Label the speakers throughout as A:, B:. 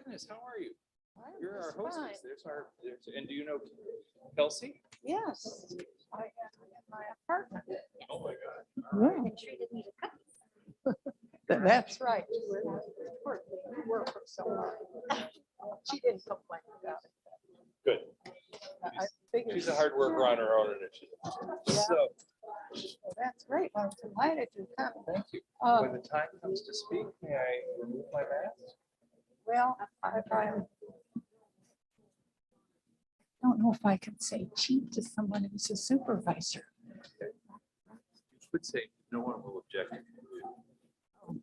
A: goodness, how are you?
B: You're
A: You're our
B: fine.
A: hostess. And do you know Kelsey?
B: Yes, I am in my apartment.
A: Oh my God.
B: Yeah. That's right. We work for someone. She didn't complain about it.
A: Good.
B: I figured.
A: She's a hard worker on her own initiative.
B: Yeah.
A: So,
B: Well, that's great. I'm delighted to come.
A: thank you.
B: Um,
A: When the time comes to speak, may I remove my mask?
B: Well, I don't know if I can say chief to someone who's a supervisor.
A: You could say no one will object. Will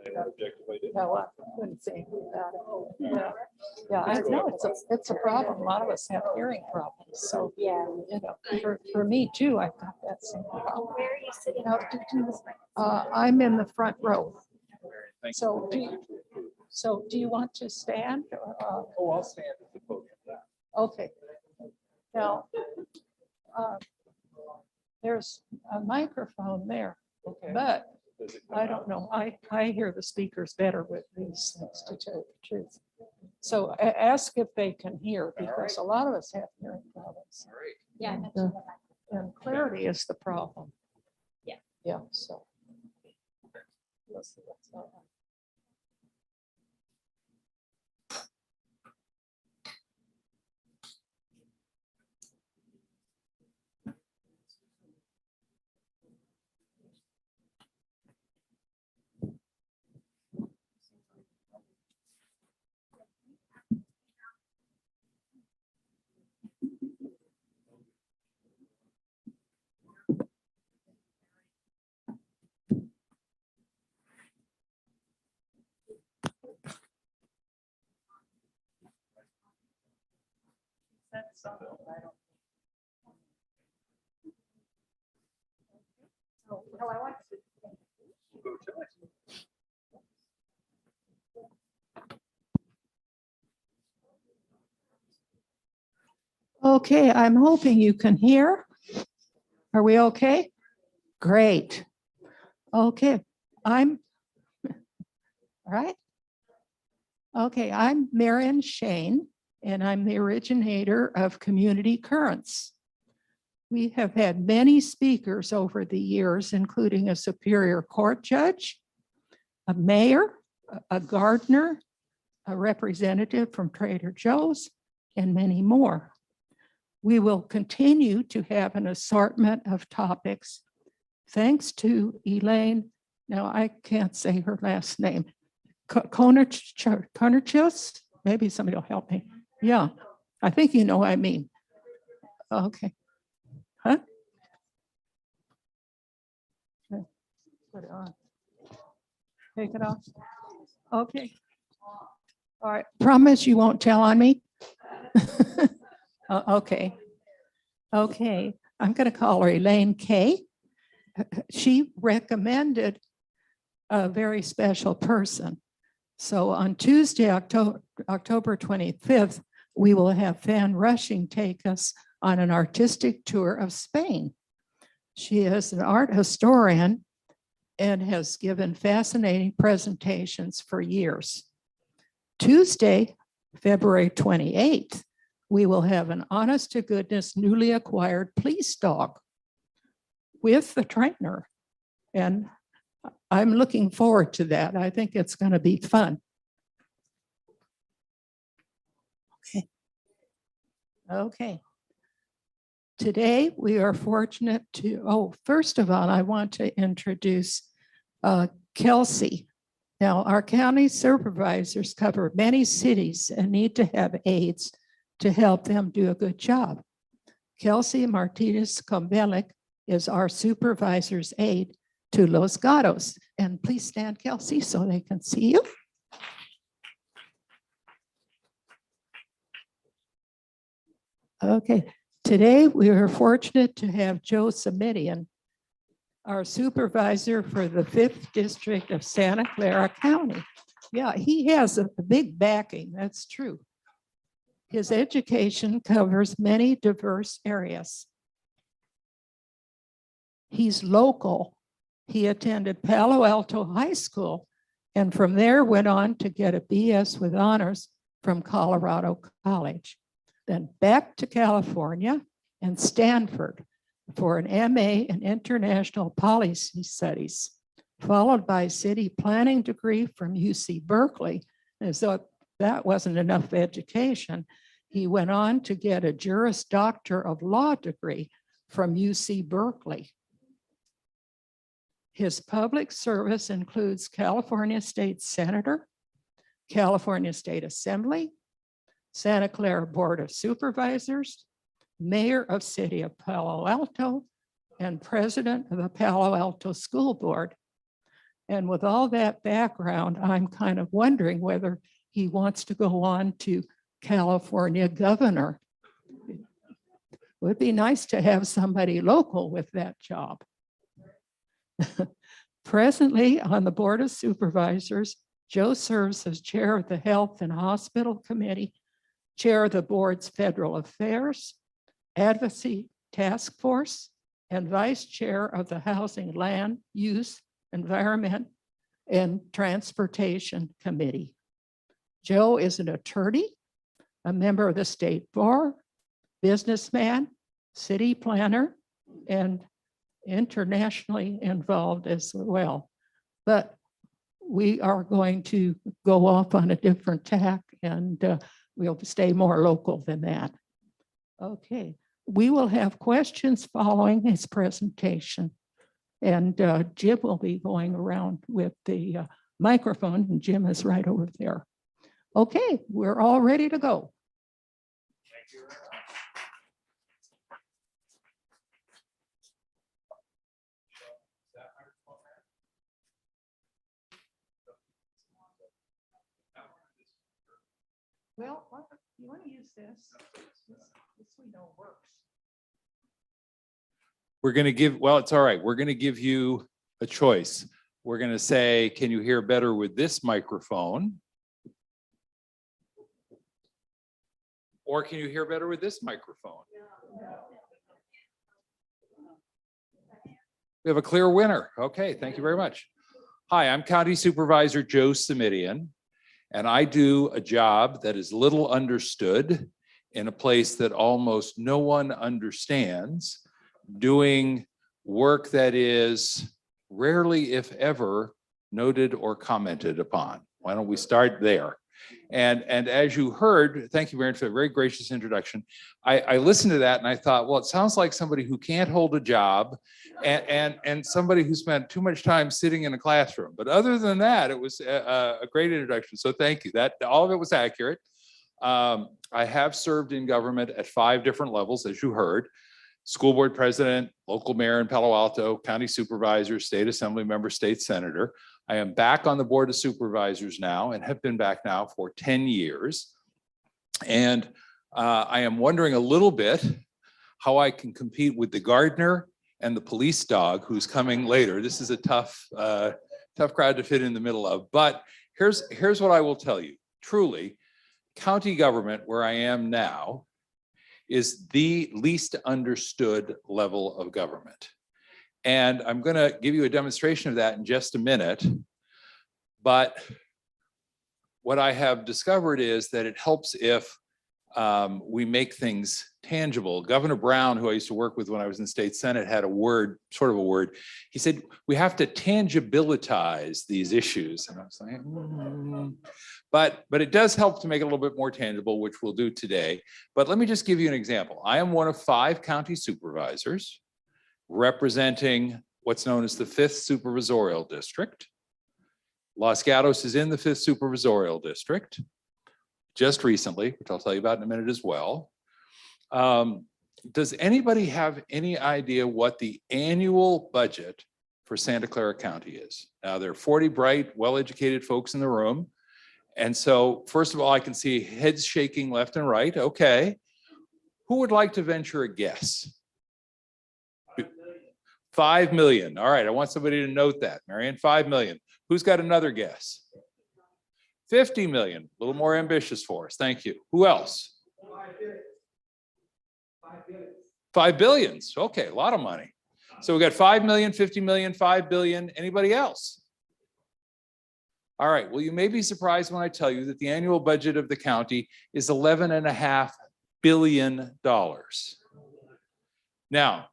A: anyone object if I did?
B: No, I couldn't say anything about it. Yeah, yeah, I know it's a problem. A lot of us have hearing problems. So,
C: Yeah.
B: you know, for me too, I've got that same problem.
C: Where are you sitting?
B: Now, I'm in the front row.
A: Thank
B: So
A: you.
B: do you want to stand?
A: Oh, I'll stand at the podium.
B: Okay. Now, there's a microphone there,
A: Okay.
B: but
A: Does it come
B: I
A: out?
B: don't know. I hear the speakers better with these things, to tell you the truth. So ask if they can hear, because a lot of us have hearing problems.
A: All right.
C: Yeah. I
B: And,
C: mentioned that.
B: And clarity is the problem.
C: Yeah.
B: Yeah, so. Let's see what's going on. That's something I don't.
C: No, I want to.
A: We'll go to it.
B: Okay, I'm hoping you can hear. Are we okay? Great. Okay, all right. Okay, I'm Marion Shane, and I'm the originator of Community Currents. We have had many speakers over the years, including a Superior Court judge, a mayor, a gardener, a representative from Trader Joe's, and many more. We will continue to have an assortment of topics thanks to Elaine. Now, I can't say her last name. Konerchus? Maybe somebody will help me. Yeah, I think you know what I mean. Okay. Huh? Okay. Put it on. Take it off. Okay. All right. Promise you won't tell on me? Okay. Okay. I'm going to call her Elaine K. She recommended a very special person. So on Tuesday, October 25th, we will have Fan Rushing take us on an artistic tour of Spain. She is an art historian and has given fascinating presentations for years. Tuesday, February 28th, we will have an honest to goodness newly acquired police dog with the trainer. And I'm looking forward to that. I think it's going to be fun. Okay. Today, we are fortunate to, first of all, I want to introduce Kelsey. Now, our county supervisors cover many cities and need to have aides to help them do a good job. Kelsey Martinez Combelic is our supervisor's aide to Los Gatos. And please stand, Kelsey, so they can see you. Okay, today we are fortunate to have Joe Samitian, our supervisor for the 5th District of Santa Clara County. Yeah, he has a big backing, that's true. His education covers many diverse areas. He's local. He attended Palo Alto High School and from there went on to get a BS with honors from Colorado College. Then back to California and Stanford for an MA in International Policy Studies, followed by a city planning degree from UC Berkeley. As though that wasn't enough education, he went on to get a Juris Doctor of Law degree from UC Berkeley. His public service includes California State Senator, California State Assembly, Santa Clara Board of Supervisors, Mayor of City of Palo Alto, and President of the Palo Alto School Board. And with all that background, I'm kind of wondering whether he wants to go on to California governor. It would be nice to have somebody local with that job. Presently on the Board of Supervisors, Joe serves as chair of the Health and Hospital Committee, chair of the board's Federal Affairs, Advocacy Task Force, and vice chair of the Housing, Land, Use, Environment, and Transportation Committee. Joe is an attorney, a member of the state bar, businessman, city planner, and internationally involved as well. But we are going to go off on a different tack, and we'll stay more local than that. Okay, we will have questions following his presentation. And Jim will be going around with the microphone, and Jim is right over there. Okay, we're all ready to go.
A: Thank you.
B: Well, you want to use this? This we know works.
A: We're going to give, well, it's all right. We're going to give you a choice. We're going to say, can you hear better with this microphone? Or can you hear better with this microphone? We have a clear winner. Okay, thank you very much. Hi, I'm County Supervisor Joe Simidian, and I do a job that is little understood in a place that almost no one understands, doing work that is rarely, if ever, noted or commented upon. Why don't we start there? And as you heard, thank you, Mary, for a very gracious introduction. I listened to that and I thought, well, it sounds like somebody who can't hold a job and somebody who spent too much time sitting in a classroom. But other than that, it was a great introduction. So thank you. That all of it was accurate. I have served in government at 5 different levels, as you heard. School board president, local mayor in Palo Alto, county supervisor, state assembly member, state senator. I am back on the board of supervisors now and have been back now for 10 years. And I am wondering a little bit how I can compete with the gardener and the police dog who's coming later. This is a tough crowd to fit in the middle of. But here's what I will tell you. Truly, county government, where I am now, is the least understood level of government. And I'm going to give you a demonstration of that in just a minute. But what I have discovered is that it helps if we make things tangible. Governor Brown, who I used to work with when I was in state senate, had a word, sort of a word. He said, we have to tangibilitize these issues. And I was like, But it does help to make it a little bit more tangible, which we'll do today. But let me just give you an example. I am one of 5 county supervisors representing what's known as the 5th Supervisorial District. Los Gatos is in the 5th Supervisorial District just recently, which I'll tell you about in a minute as well. Does anybody have any idea what the annual budget for Santa Clara County is? Now, there are 40 bright, well-educated folks in the room. And so, first of all, I can see heads shaking left and right. Okay. Who would like to venture a guess? 5 million. All right, I want somebody to note that. Marianne, 5 million. Who's got another guess? 50 million. A little more ambitious for us. Thank you. Who else? 5 billions. Okay, a lot of money. So we got 5 million, 50 million, 5 billion. Anybody else? All right, well, you may be surprised when I tell you that the annual budget of the county is $11.5 billion. Now,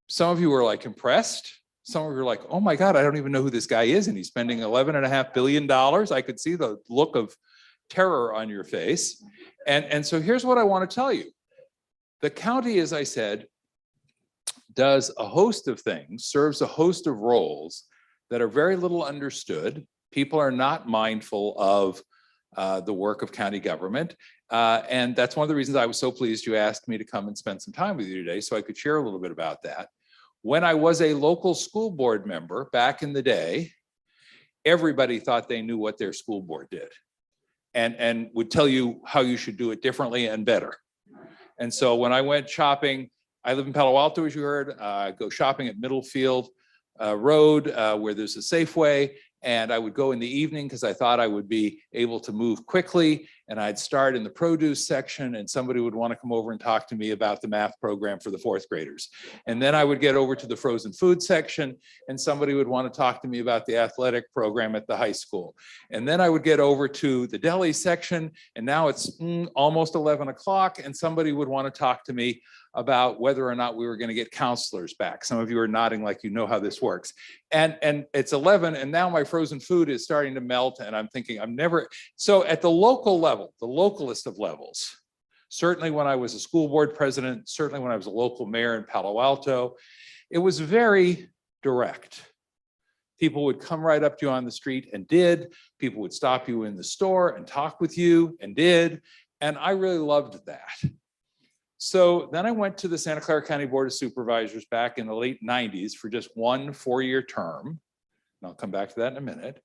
A: some of you are like impressed. Some of you are like, oh my God, I don't even know who this guy is. And he's spending $11.5 billion. I could see the look of terror on your face. And so here's what I want to tell you. The county, as I said, does a host of things, serves a host of roles that are very little understood. People are not mindful of the work of county government. And that's one of the reasons I was so pleased you asked me to come and spend some time with you today so I could share a little bit about that. When I was a local school board member back in the day, everybody thought they knew what their school board did and would tell you how you should do it differently and better. And so when I went shopping, I live in Palo Alto, as you heard, go shopping at Middlefield Road where there's a Safeway. And I would go in the evening because I thought I would be able to move quickly. And I'd start in the produce section and somebody would want to come over and talk to me about the math program for the fourth graders. And then I would get over to the frozen food section and somebody would want to talk to me about the athletic program at the high school. And then I would get over to the deli section and now it's almost 11 o'clock and somebody would want to talk to me about whether or not we were going to get counselors back. Some of you are nodding like you know how this works. And it's 11 and now my frozen food is starting to melt and I'm thinking so at the local level, the localest of levels, certainly when I was a school board president, certainly when I was a local mayor in Palo Alto, it was very direct. People would come right up to you on the street and did. People would stop you in the store and talk with you and did. And I really loved that. So then I went to the Santa Clara County Board of Supervisors back in the late 90s for just one 4-year term. And I'll come back to that in a minute.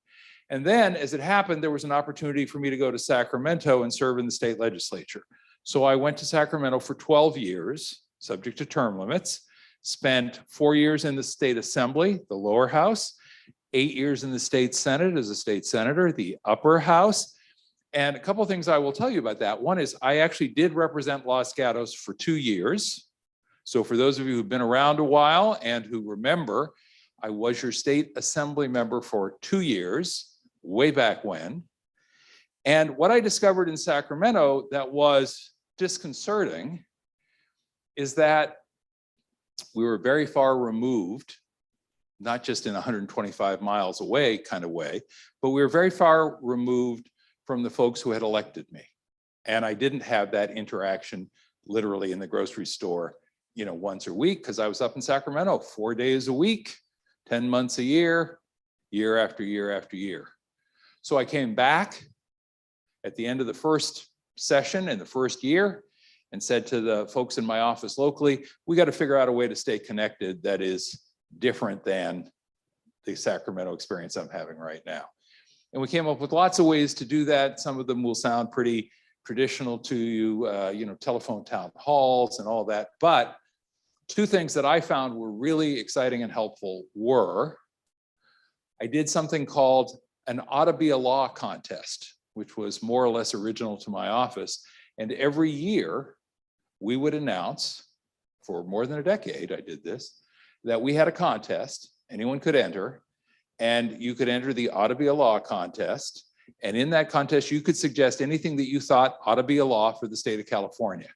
A: And then as it happened, there was an opportunity for me to go to Sacramento and serve in the state legislature. So I went to Sacramento for 12 years, subject to term limits, spent 4 years in the state assembly, the lower house, 8 years in the state senate as a state senator, the upper house. And a couple of things I will tell you about that. One is I actually did represent Los Gatos for 2 years. So for those of you who've been around a while and who remember, I was your state assembly member for 2 years, way back when. And what I discovered in Sacramento that was disconcerting is that we were very far removed, not just in 125 miles away kind of way, but we were very far removed from the folks who had elected me. And I didn't have that interaction literally in the grocery store, once a week, because I was up in Sacramento 4 days a week, 10 months a year, year after year after year. So I came back at the end of the first session in the first year and said to the folks in my office locally, we got to figure out a way to stay connected that is different than the Sacramento experience I'm having right now. And we came up with lots of ways to do that. Some of them will sound pretty traditional to you, telephone town halls and all that. But two things that I found were really exciting and helpful were, I did something called an Ought to Be a Law contest, which was more or less original to my office. And every year we would announce, for more than a decade I did this, that we had a contest, anyone could enter, and you could enter the Ought to Be a Law contest. And in that contest, you could suggest anything that you thought ought to be a law for the state of California.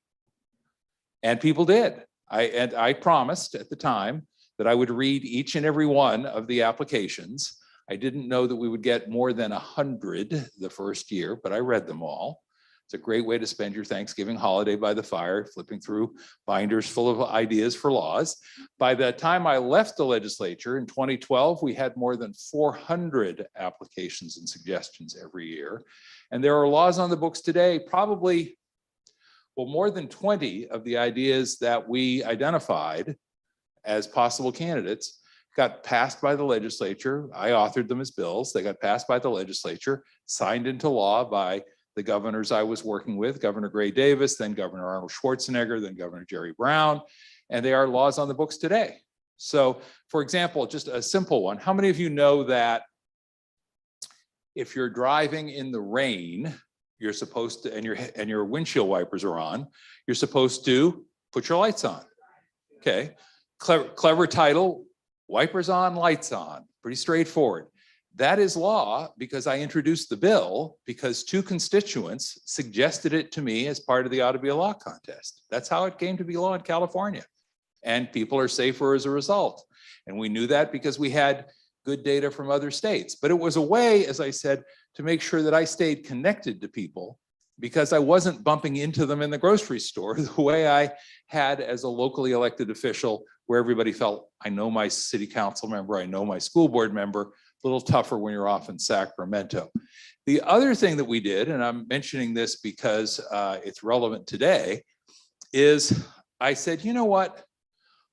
A: And people did. I promised at the time that I would read each and every one of the applications. I didn't know that we would get more than 100 the first year, but I read them all. It's a great way to spend your Thanksgiving holiday by the fire, flipping through binders full of ideas for laws. By the time I left the legislature in 2012, we had more than 400 applications and suggestions every year. And there are laws on the books today, probably, well, more than 20 of the ideas that we identified as possible candidates got passed by the legislature. I authored them as bills. They got passed by the legislature, signed into law by the governors I was working with, Governor Gray Davis, then Governor Arnold Schwarzenegger, then Governor Jerry Brown, and they are laws on the books today. So, for example, just a simple one. How many of you know that if you're driving in the rain, you're supposed to, and your windshield wipers are on, you're supposed to put your lights on? Okay, clever title, wipers on, lights on, pretty straightforward. That is law because I introduced the bill because two constituents suggested it to me as part of the ought to be a law contest. That's how it came to be law in California. And people are safer as a result. And we knew that because we had good data from other states. But it was a way, as I said, to make sure that I stayed connected to people because I wasn't bumping into them in the grocery store the way I had as a locally elected official, where everybody felt, I know my city council member, I know my school board member. A little tougher when you're off in Sacramento. The other thing that we did, and I'm mentioning this because it's relevant today, is I said, you know what?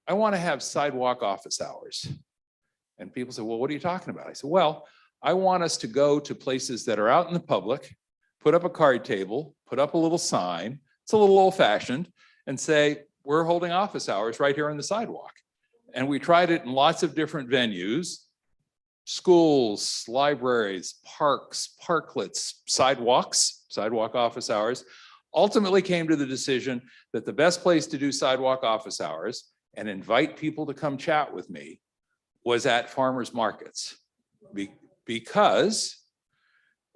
A: I want to have sidewalk office hours. And people said, well, what are you talking about? I said, well, I want us to go to places that are out in the public, put up a card table, put up a little sign. It's a little old fashioned, and say, we're holding office hours right here on the sidewalk. And we tried it in lots of different venues. Schools, libraries, parks, parklets, sidewalk office hours, ultimately came to the decision that the best place to do sidewalk office hours and invite people to come chat with me was at farmers markets. Because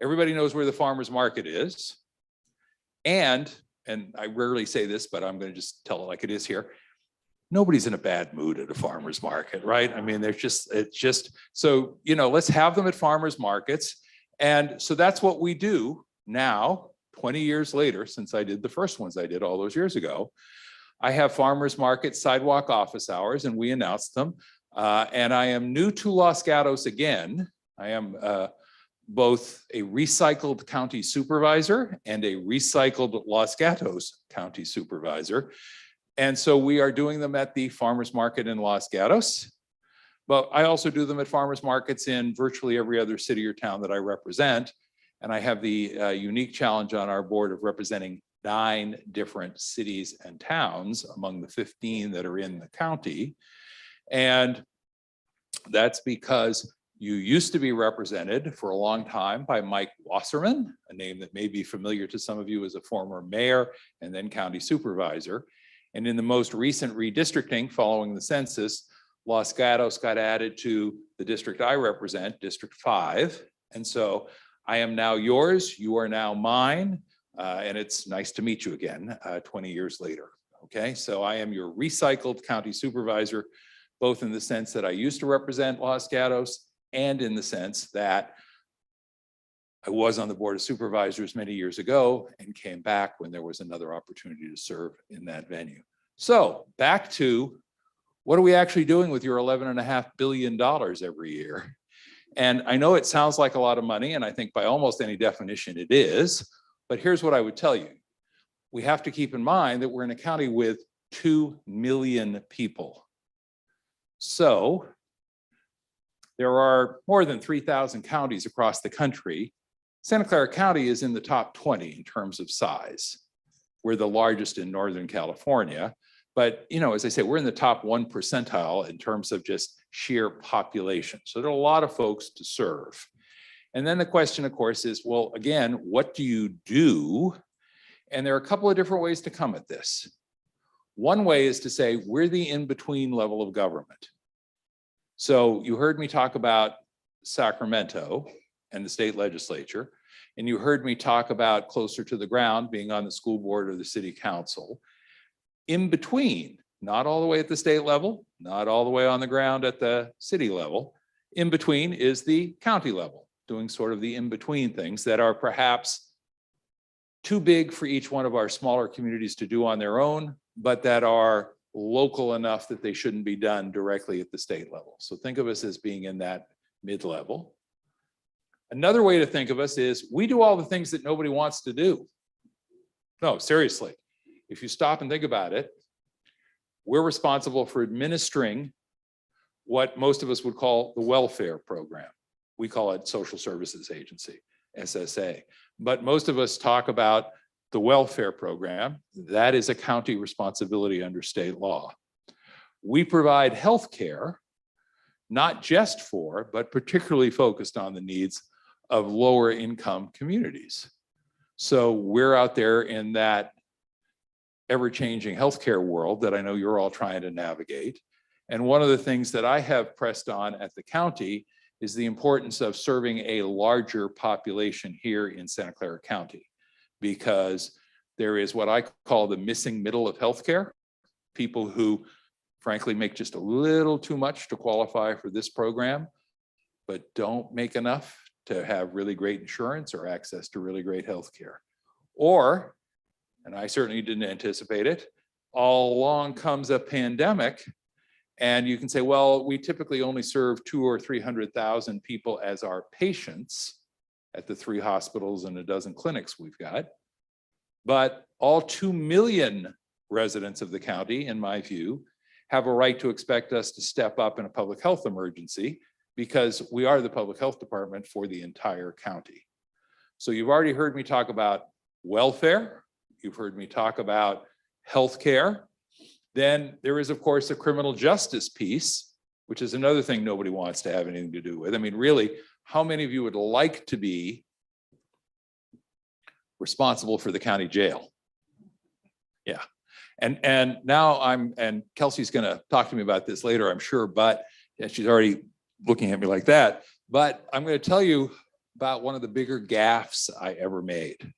A: everybody knows where the farmers market is. And I rarely say this, but I'm going to just tell it like it is here. Nobody's in a bad mood at a farmer's market, right? I mean, so, let's have them at farmers markets. And so that's what we do now, 20 years later, since I did the first ones I did all those years ago. I have farmers market sidewalk office hours, and we announced them. And I am new to Los Gatos again. I am both a recycled county supervisor and a recycled Los Gatos county supervisor. And so we are doing them at the farmers market in Los Gatos, but I also do them at farmers markets in virtually every other city or town that I represent. And I have the unique challenge on our board of representing 9 different cities and towns among the 15 that are in the county. And that's because you used to be represented for a long time by Mike Wasserman, a name that may be familiar to some of you as a former mayor and then county supervisor. And in the most recent redistricting following the census, Los Gatos got added to the district I represent, District 5. And so I am now yours, you are now mine, and it's nice to meet you again 20 years later. Okay, so I am your recycled county supervisor, both in the sense that I used to represent Los Gatos and in the sense that I was on the Board of Supervisors many years ago and came back when there was another opportunity to serve in that venue. So back to what are we actually doing with your $11.5 billion every year? And I know it sounds like a lot of money, and I think by almost any definition it is, but here's what I would tell you. We have to keep in mind that we're in a county with 2 million people. So there are more than 3,000 counties across the country. Santa Clara County is in the top 20 in terms of size. We're the largest in Northern California. But, as I say, we're in the top 1 percentile in terms of just sheer population. So there are a lot of folks to serve. And then the question, of course, is, well, again, what do you do? And there are a couple of different ways to come at this. One way is to say, we're the in-between level of government. So you heard me talk about Sacramento and the state legislature, and you heard me talk about closer to the ground, being on the school board or the city council. In between, not all the way at the state level, not all the way on the ground at the city level, in between is the county level, doing sort of the in-between things that are perhaps too big for each one of our smaller communities to do on their own, but that are local enough that they shouldn't be done directly at the state level. So think of us as being in that mid-level. Another way to think of us is we do all the things that nobody wants to do. No, seriously. If you stop and think about it, we're responsible for administering what most of us would call the welfare program. We call it Social Services Agency, SSA. But most of us talk about the welfare program. That is a county responsibility under state law. We provide health care, not just for, but particularly focused on the needs of lower income communities. So we're out there in that ever-changing healthcare world that I know you're all trying to navigate. And one of the things that I have pressed on at the county is the importance of serving a larger population here in Santa Clara County, because there is what I call the missing middle of healthcare. People who frankly make just a little too much to qualify for this program, but don't make enough to have really great insurance or access to really great healthcare. Or, and I certainly didn't anticipate it, all along comes a pandemic. And you can say, well, we typically only serve 200,000 or 300,000 people as our patients at the 3 hospitals and a dozen clinics we've got. But all 2 million residents of the county, in my view, have a right to expect us to step up in a public health emergency, because we are the public health department for the entire county. So you've already heard me talk about welfare. You've heard me talk about healthcare. Then there is, of course, a criminal justice piece, which is another thing nobody wants to have anything to do with. I mean, really, how many of you would like to be responsible for the county jail? Yeah. And now and Kelsey's going to talk to me about this later, I'm sure, but she's already looking at me like that. But I'm going to tell you about one of the bigger gaffes I ever made.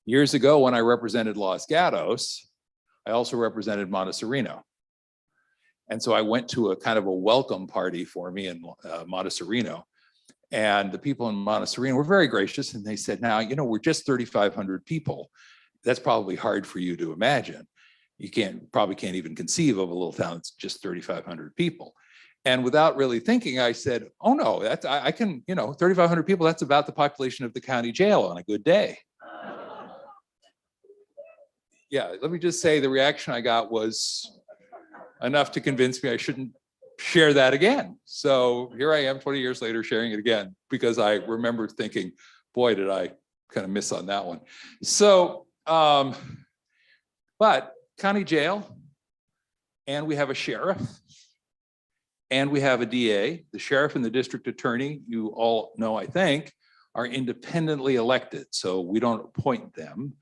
A: Years ago, when I represented Los Gatos, I also represented Montecito. And so I went to a kind of a welcome party for me in Montecito. And the people in Montecito were very gracious. And they said, now, we're just 3,500 people. That's probably hard for you to imagine. You probably can't even conceive of a little town that's just 3,500 people. And without really thinking, I said, oh no, I can, 3,500 people, that's about the population of the county jail on a good day. Yeah, let me just say the reaction I got was enough to convince me I shouldn't share that again. So here I am 20 years later sharing it again, because I remember thinking, boy, did I kind of miss on that one. So, but county jail, and we have a sheriff, and we have a DA. The sheriff and the district attorney, you all know, I think, are independently elected, so we don't appoint them.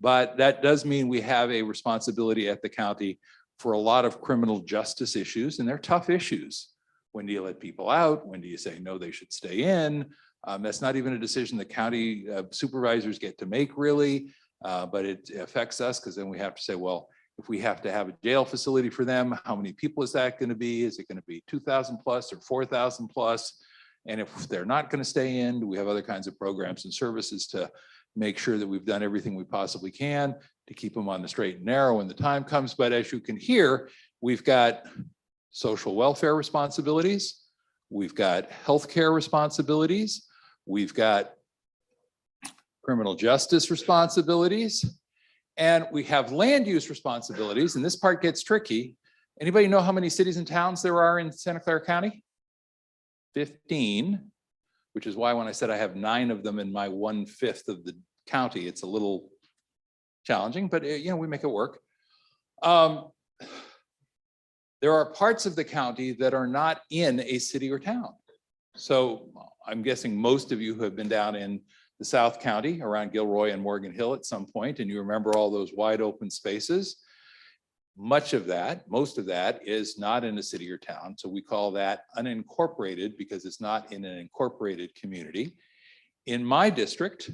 A: But that does mean we have a responsibility at the county for a lot of criminal justice issues, and they're tough issues. When do you let people out? When do you say, no, they should stay in? That's not even a decision the county supervisors get to make, really, but it affects us, because then we have to say, well, if we have to have a jail facility for them, how many people is that going to be? Is it going to be 2,000 plus or 4,000 plus? And if they're not going to stay in, do we have other kinds of programs and services to make sure that we've done everything we possibly can to keep them on the straight and narrow when the time comes? But as you can hear, we've got social welfare responsibilities. We've got healthcare responsibilities. We've got criminal justice responsibilities. And we have land use responsibilities. And this part gets tricky. Anybody know how many cities and towns there are in Santa Clara County? 15, which is why when I said I have 9 of them in my 1/5 of the county, it's a little challenging, but we make it work. There are parts of the county that are not in a city or town. So I'm guessing most of you who have been down in the South County around Gilroy and Morgan Hill at some point, and you remember all those wide open spaces. Most of that is not in a city or town. So we call that unincorporated, because it's not in an incorporated community. In my district,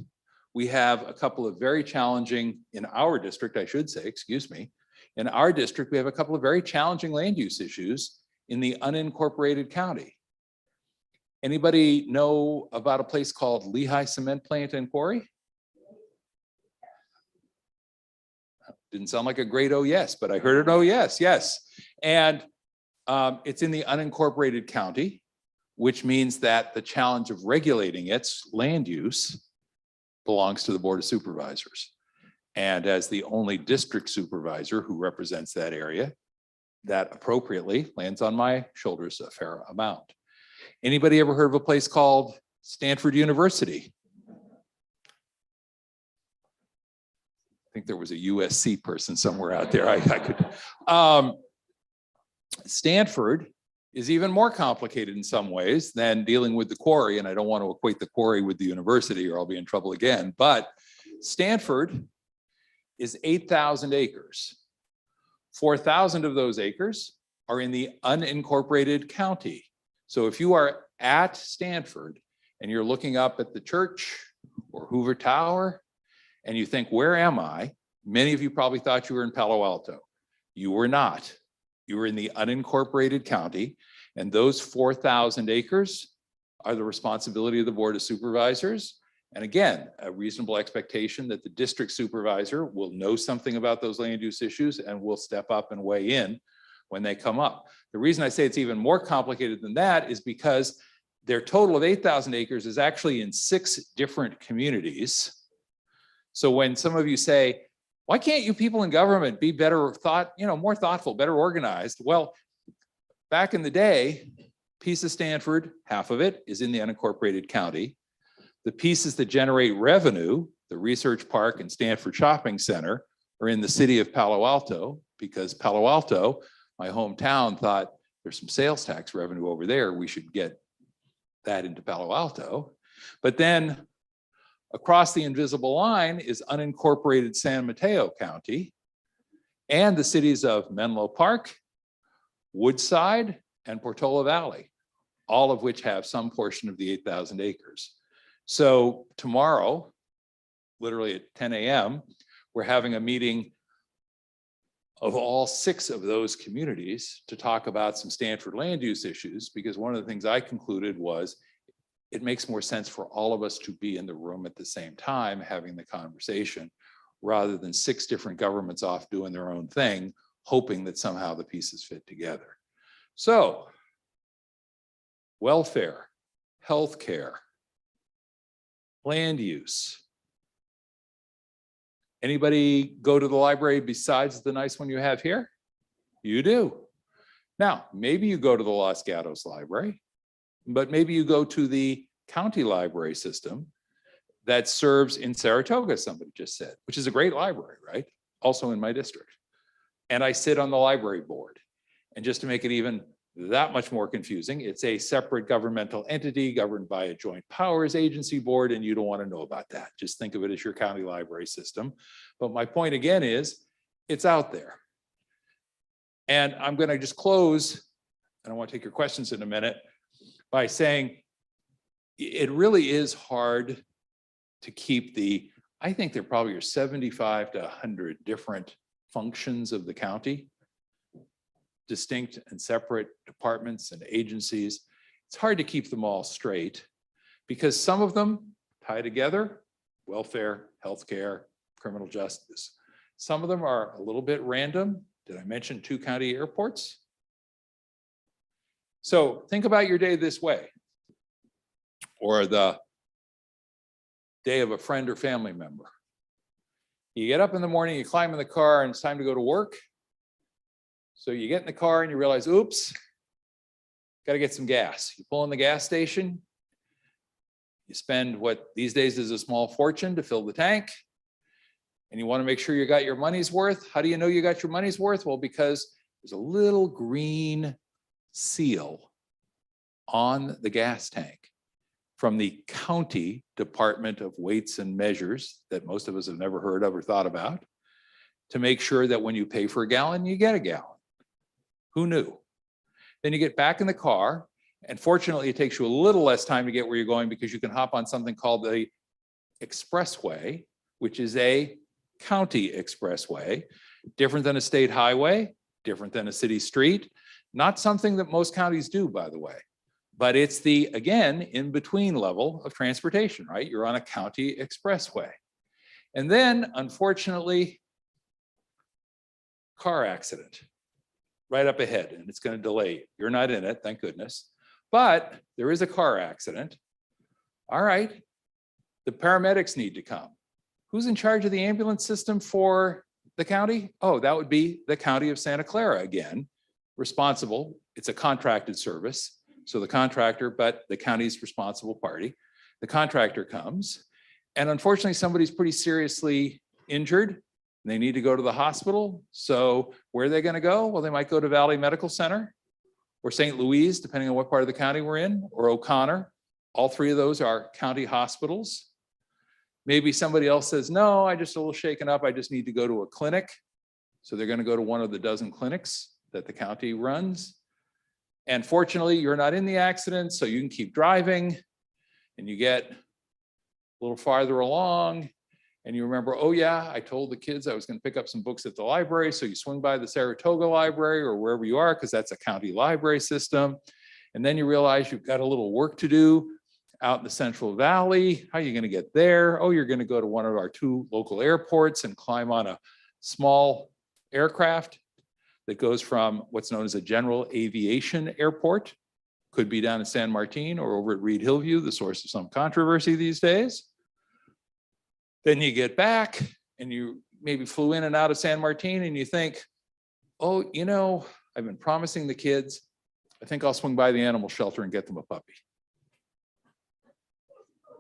A: we have a couple of very challenging, in our district, I should say, excuse me. In our district, we have a couple of very challenging land use issues in the unincorporated county. Anybody know about a place called Lehigh Cement Plant and Quarry? Didn't sound like a great oh yes, but I heard an oh yes, yes. And it's in the unincorporated county, which means that the challenge of regulating its land use belongs to the Board of Supervisors. And as the only district supervisor who represents that area, that appropriately lands on my shoulders a fair amount. Anybody ever heard of a place called Stanford University? I think there was a USC person somewhere out there. I could. Stanford is even more complicated in some ways than dealing with the quarry, and I don't want to equate the quarry with the university or I'll be in trouble again, but Stanford is 8,000 acres. 4,000 of those acres are in the unincorporated county. So if you are at Stanford and you're looking up at the church or Hoover Tower and you think, where am I? Many of you probably thought you were in Palo Alto. You were not. You were in the unincorporated county, and those 4,000 acres are the responsibility of the Board of Supervisors. And again, a reasonable expectation that the district supervisor will know something about those land use issues and will step up and weigh in when they come up. The reason I say it's even more complicated than that is because their total of 8,000 acres is actually in 6 different communities. So when some of you say, why can't you people in government be better thought, more thoughtful, better organized? Well, back in the day, piece of Stanford, half of it is in the unincorporated county. The pieces that generate revenue, the Research Park and Stanford Shopping Center, are in the city of Palo Alto, because Palo Alto, my hometown, thought there's some sales tax revenue over there. We should get that into Palo Alto. But then across the invisible line is unincorporated San Mateo County and the cities of Menlo Park, Woodside, and Portola Valley, all of which have some portion of the 8,000 acres. So tomorrow, literally at 10 a.m., we're having a meeting of all 6 of those communities to talk about some Stanford land use issues, because one of the things I concluded was it makes more sense for all of us to be in the room at the same time having the conversation, rather than 6 different governments off doing their own thing, hoping that somehow the pieces fit together. So, welfare, healthcare, land use. Anybody go to the library besides the nice one you have here? You do. Now, maybe you go to the Los Gatos Library, but maybe you go to the county library system that serves in Saratoga, somebody just said, which is a great library, right? Also in my district. And I sit on the library board. And just to make it even that much more confusing, it's a separate governmental entity governed by a joint powers agency board, and you don't want to know about that. Just think of it as your county library system. But my point again is, it's out there. And I'm going to just close, and I want to take your questions in a minute, by saying it really is hard to keep I think there probably are 75 to 100 different functions of the county, distinct and separate departments and agencies. It's hard to keep them all straight because some of them tie together: welfare, healthcare, criminal justice. Some of them are a little bit random. Did I mention 2 county airports? So think about your day this way, or the day of a friend or family member. You get up in the morning, you climb in the car, and it's time to go to work. So you get in the car and you realize, oops, got to get some gas. You pull in the gas station. You spend what these days is a small fortune to fill the tank. And you want to make sure you got your money's worth. How do you know you got your money's worth? Well, because there's a little green seal on the gas tank from the county Department of Weights and Measures that most of us have never heard of or thought about, to make sure that when you pay for a gallon, you get a gallon. Who knew? Then you get back in the car, and fortunately it takes you a little less time to get where you're going because you can hop on something called the expressway, which is a county expressway, different than a state highway, different than a city street, not something that most counties do, by the way, but it's the, again, in-between level of transportation, right? You're on a county expressway. And then, unfortunately, car accident right up ahead, and it's going to delay you. You're not in it, thank goodness, but there is a car accident. All right, the paramedics need to come. Who's in charge of the ambulance system for the county? Oh, that would be the county of Santa Clara again, responsible. It's a contracted service, so the contractor, but the county's responsible party. The contractor comes, and unfortunately somebody's pretty seriously injured. They need to go to the hospital. So where are they going to go? Well, they might go to Valley Medical Center or St. Louis, depending on what part of the county we're in, or O'Connor. All 3 of those are county hospitals. Maybe somebody else says, no, I just a little shaken up. I just need to go to a clinic. So they're going to go to one of the dozen clinics that the county runs. And fortunately, you're not in the accident, so you can keep driving and you get a little farther along and you remember, oh yeah, I told the kids I was going to pick up some books at the library. So you swing by the Saratoga Library or wherever you are, because that's a county library system. And then you realize you've got a little work to do out in the Central Valley. How are you going to get there? Oh, you're going to go to one of our 2 local airports and climb on a small aircraft that goes from what's known as a general aviation airport. Could be down in San Martin or over at Reed Hillview, the source of some controversy these days. Then you get back and you maybe flew in and out of San Martin and you think, oh, you know, I've been promising the kids, I think I'll swing by the animal shelter and get them a puppy.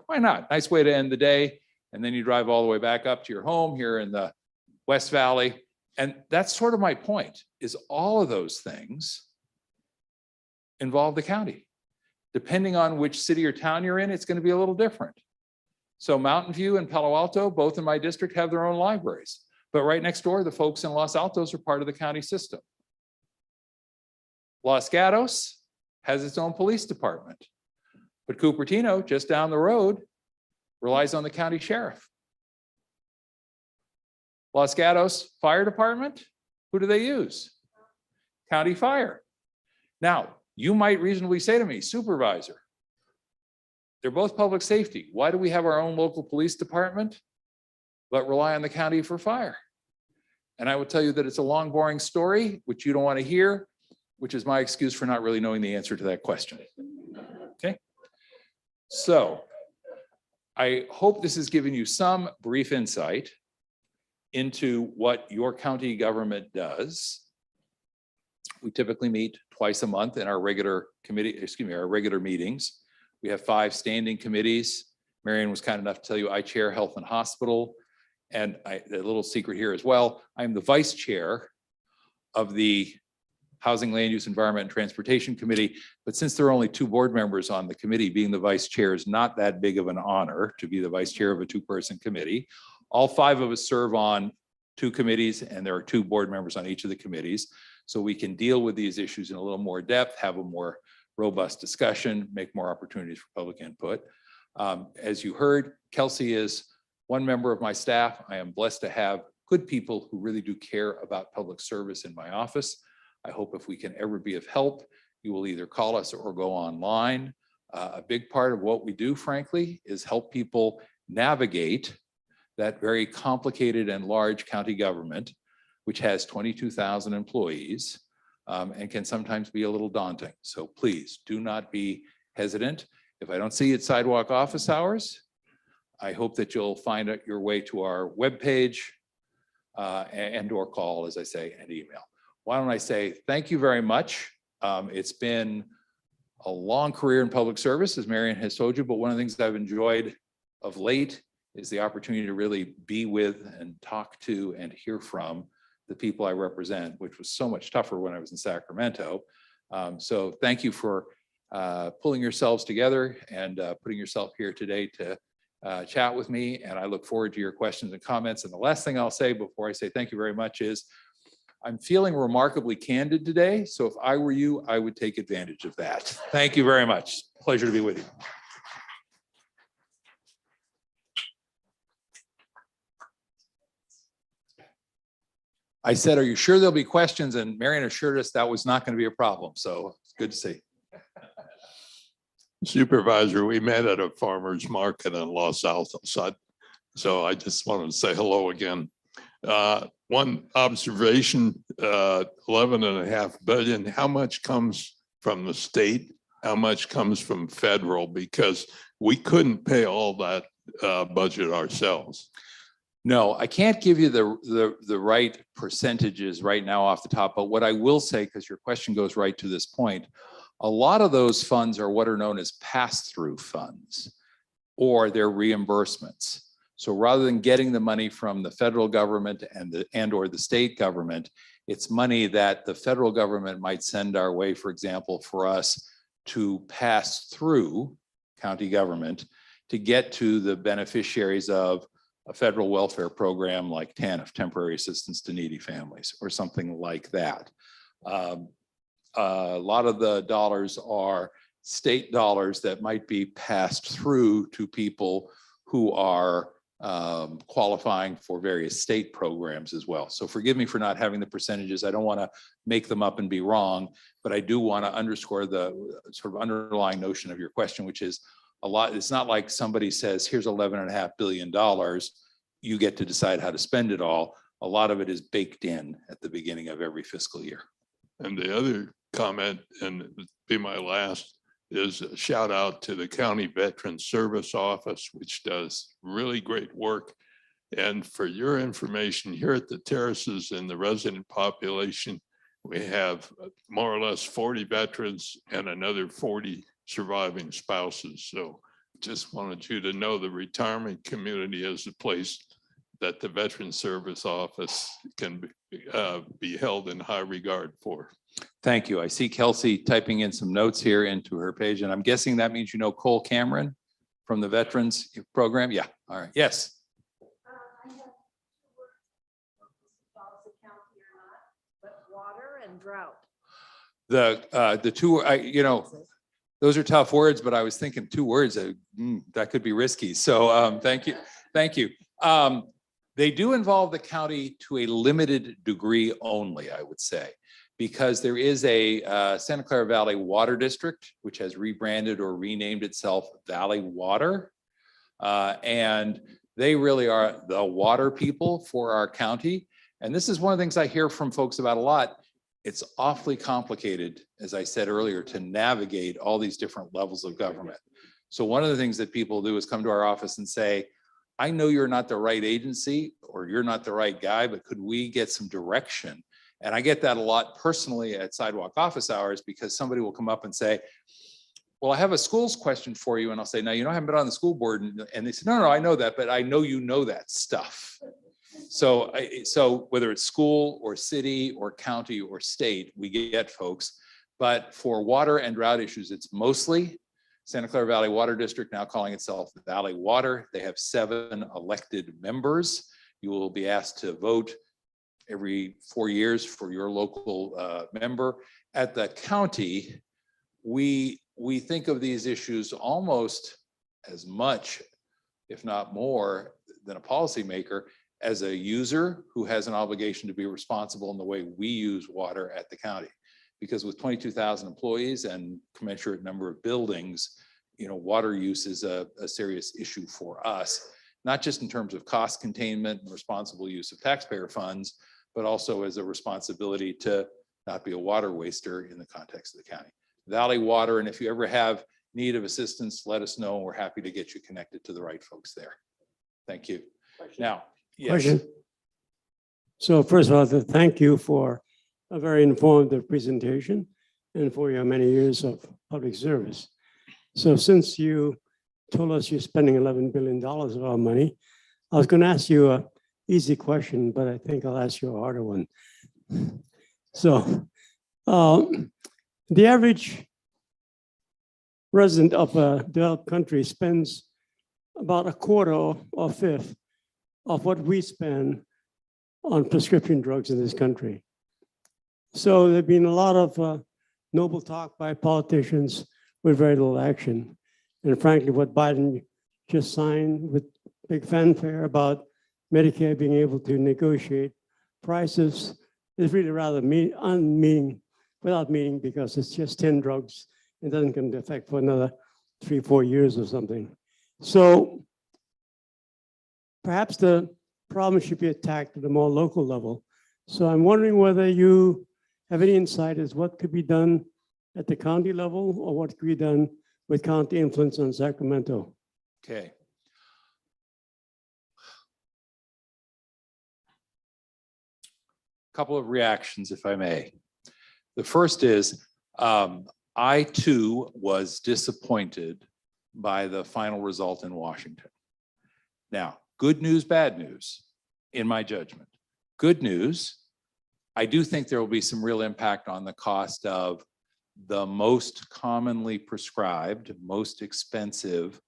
A: Why not? Nice way to end the day. And then you drive all the way back up to your home here in the West Valley. And that's sort of my point, is all of those things involve the county. Depending on which city or town you're in, it's going to be a little different. So Mountain View and Palo Alto, both in my district, have their own libraries. But right next door, the folks in Los Altos are part of the county system. Los Gatos has its own police department. But Cupertino, just down the road, relies on the county sheriff. Los Gatos Fire Department, who do they use? County Fire. Now, you might reasonably say to me, supervisor, they're both public safety. Why do we have our own local police department, but rely on the county for fire? And I will tell you that it's a long, boring story, which you don't want to hear, which is my excuse for not really knowing the answer to that question. Okay. So I hope this has given you some brief insight into what your county government does. We typically meet twice a month in our regular meetings. We have 5 standing committees. Marion was kind enough to tell you I chair Health and Hospital. And a little secret here as well, I'm the vice chair of the Housing, Land Use, Environment, and Transportation Committee. But since there are only 2 board members on the committee, being the vice chair is not that big of an honor to be the vice chair of a 2-person committee. All 5 of us serve on 2 committees, and there are 2 board members on each of the committees. So we can deal with these issues in a little more depth, have a more robust discussion, make more opportunities for public input. As you heard, Kelsey is one member of my staff. I am blessed to have good people who really do care about public service in my office. I hope if we can ever be of help, you will either call us or go online. A big part of what we do, frankly, is help people navigate that very complicated and large county government, which has 22,000 employees and can sometimes be a little daunting. So please do not be hesitant. If I don't see you at sidewalk office hours, I hope that you'll find out your way to our webpage and or call, as I say, and email. Why don't I say thank you very much. It's been a long career in public service, as Marion has told you, but one of the things that I've enjoyed of late is the opportunity to really be with and talk to and hear from the people I represent, which was so much tougher when I was in Sacramento. So thank you for pulling yourselves together and putting yourself here today to chat with me. And I look forward to your questions and comments. And the last thing I'll say before I say thank you very much is I'm feeling remarkably candid today. So if I were you, I would take advantage of that. Thank you very much. Pleasure to be with you. I said, are you sure there'll be questions? And Marion assured us that was not going to be a problem. So it's good to see.
D: Supervisor, we met at a farmer's market in Los Altos. So I just wanted to say hello again. One observation, 11.5 billion, how much comes from the state? How much comes from federal? Because we couldn't pay all that budget ourselves.
A: No, I can't give you the right percentages right now off the top, but what I will say, because your question goes right to this point, a lot of those funds are what are known as pass-through funds, or they're reimbursements. So rather than getting the money from the federal government and or the state government, it's money that the federal government might send our way, for example, for us to pass through county government to get to the beneficiaries of a federal welfare program like TANF, Temporary Assistance to Needy Families, or something like that. A lot of the dollars are state dollars that might be passed through to people who are qualifying for various state programs as well. So forgive me for not having the percentages. I don't want to make them up and be wrong, but I do want to underscore the sort of underlying notion of your question, which is a lot. It's not like somebody says, here's $11.5 billion. You get to decide how to spend it all. A lot of it is baked in at the beginning of every fiscal year.
D: And the other comment, and it'll be my last, is a shout out to the County Veteran Service Office, which does really great work. And for your information, here at the terraces and the resident population, we have more or less 40 veterans and another 40 surviving spouses. So just wanted you to know the retirement community is a place that the Veteran Service Office can be held in high regard for.
A: Thank you. I see Kelsey typing in some notes here into her page, and I'm guessing that means you know Cole Cameron from the Veterans Program. Yeah. All right. Yes.
C: I have 2 words. Involves the county or not, but water and drought.
A: The two, those are tough words, but I was thinking 2 words that could be risky. So thank you. Thank you. They do involve the county to a limited degree only, I would say, because there is a Santa Clara Valley Water District, which has rebranded or renamed itself Valley Water. And they really are the water people for our county. And this is one of the things I hear from folks about a lot. It's awfully complicated, as I said earlier, to navigate all these different levels of government. So one of the things that people do is come to our office and say, I know you're not the right agency or you're not the right guy, but could we get some direction? And I get that a lot personally at sidewalk office hours, because somebody will come up and say, well, I have a schools question for you. And I'll say, no, I haven't been on the school board. And they say, no, I know that, but I know you know that stuff. So whether it's school or city or county or state, we get folks. But for water and drought issues, it's mostly Santa Clara Valley Water District, now calling itself Valley Water. They have 7 elected members. You will be asked to vote every 4 years for your local member. At the county, we think of these issues almost as much, if not more, than a policymaker, as a user who has an obligation to be responsible in the way we use water at the county. Because with 22,000 employees and commensurate number of buildings, water use is a serious issue for us, not just in terms of cost containment and responsible use of taxpayer funds, but also as a responsibility to not be a water waster in the context of the county. Valley Water, and if you ever have need of assistance, let us know. We're happy to get you connected to the right folks there. Thank you. Now, yes.
E: Question. So first of all, thank you for a very informative presentation and for your many years of public service. So since you told us you're spending $11 billion of our money, I was going to ask you an easy question, but I think I'll ask you a harder one. So the average resident of a developed country spends about a quarter or a fifth of what we spend on prescription drugs in this country. So there've been a lot of noble talk by politicians with very little action. And frankly, what Biden just signed with big fanfare about Medicare being able to negotiate prices is really rather without meaning, because it's just 10 drugs. It doesn't come into effect for another 3-4 years or something. So perhaps the problem should be attacked at a more local level. So I'm wondering whether you have any insight as what could be done at the county level, or what could be done with county influence on Sacramento.
A: Okay. Couple of reactions, if I may. The first is, I too was disappointed by the final result in Washington. Now, good news, bad news, in my judgment. Good news, I do think there will be some real impact on the cost of the most commonly prescribed, most expensive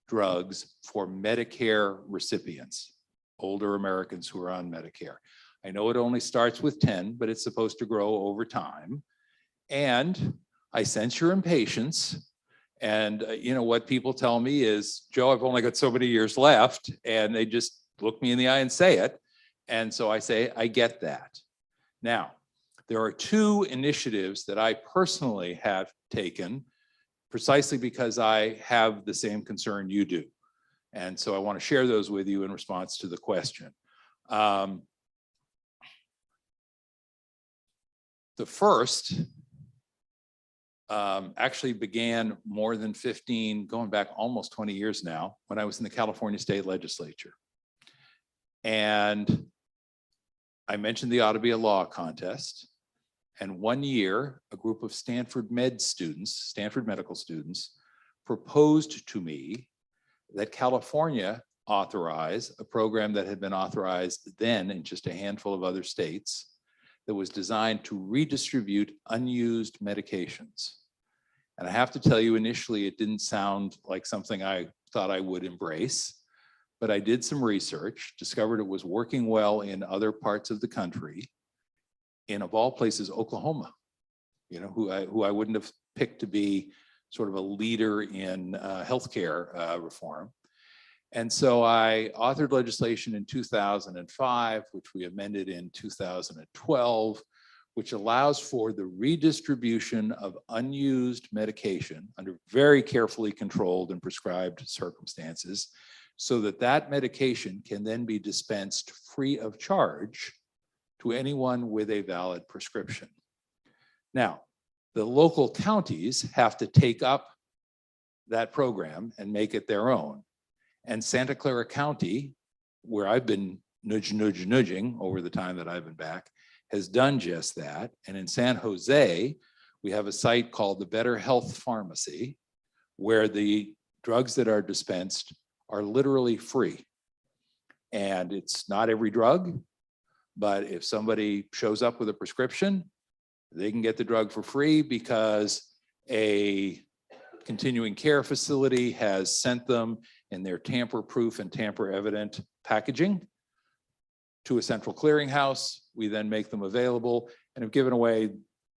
A: drugs for Medicare recipients, older Americans who are on Medicare. I know it only starts with 10, but it's supposed to grow over time. And I sense your impatience. And you know, what people tell me is, Joe, I've only got so many years left, and they just look me in the eye and say it. And so I say, I get that. Now, there are two initiatives that I personally have taken precisely because I have the same concern you do. And so I want to share those with you in response to the question. The first actually began more than 15, going back almost 20 years now, when I was in the California State Legislature. And I mentioned the Ought to Be a Law contest. And one year, a group of Stanford medical students, proposed to me that California authorize a program that had been authorized then in just a handful of other states that was designed to redistribute unused medications. And I have to tell you, initially, it didn't sound like something I thought I would embrace, but I did some research, discovered it was working well in other parts of the country, in, of all places, Oklahoma, you know, who I wouldn't have picked to be sort of a leader in healthcare reform. And so I authored legislation in 2005, which we amended in 2012, which allows for the redistribution of unused medication under very carefully controlled and prescribed circumstances, so that that medication can then be dispensed free of charge to anyone with a valid prescription. Now, the local counties have to take up that program and make it their own. And Santa Clara County, where I've been nudging over the time that I've been back, has done just that. And in San Jose, we have a site called the Better Health Pharmacy, where the drugs that are dispensed are literally free. And it's not every drug, but if somebody shows up with a prescription, they can get the drug for free because a continuing care facility has sent them in their tamper-proof and tamper-evident packaging to a central clearinghouse. We then make them available and have given away,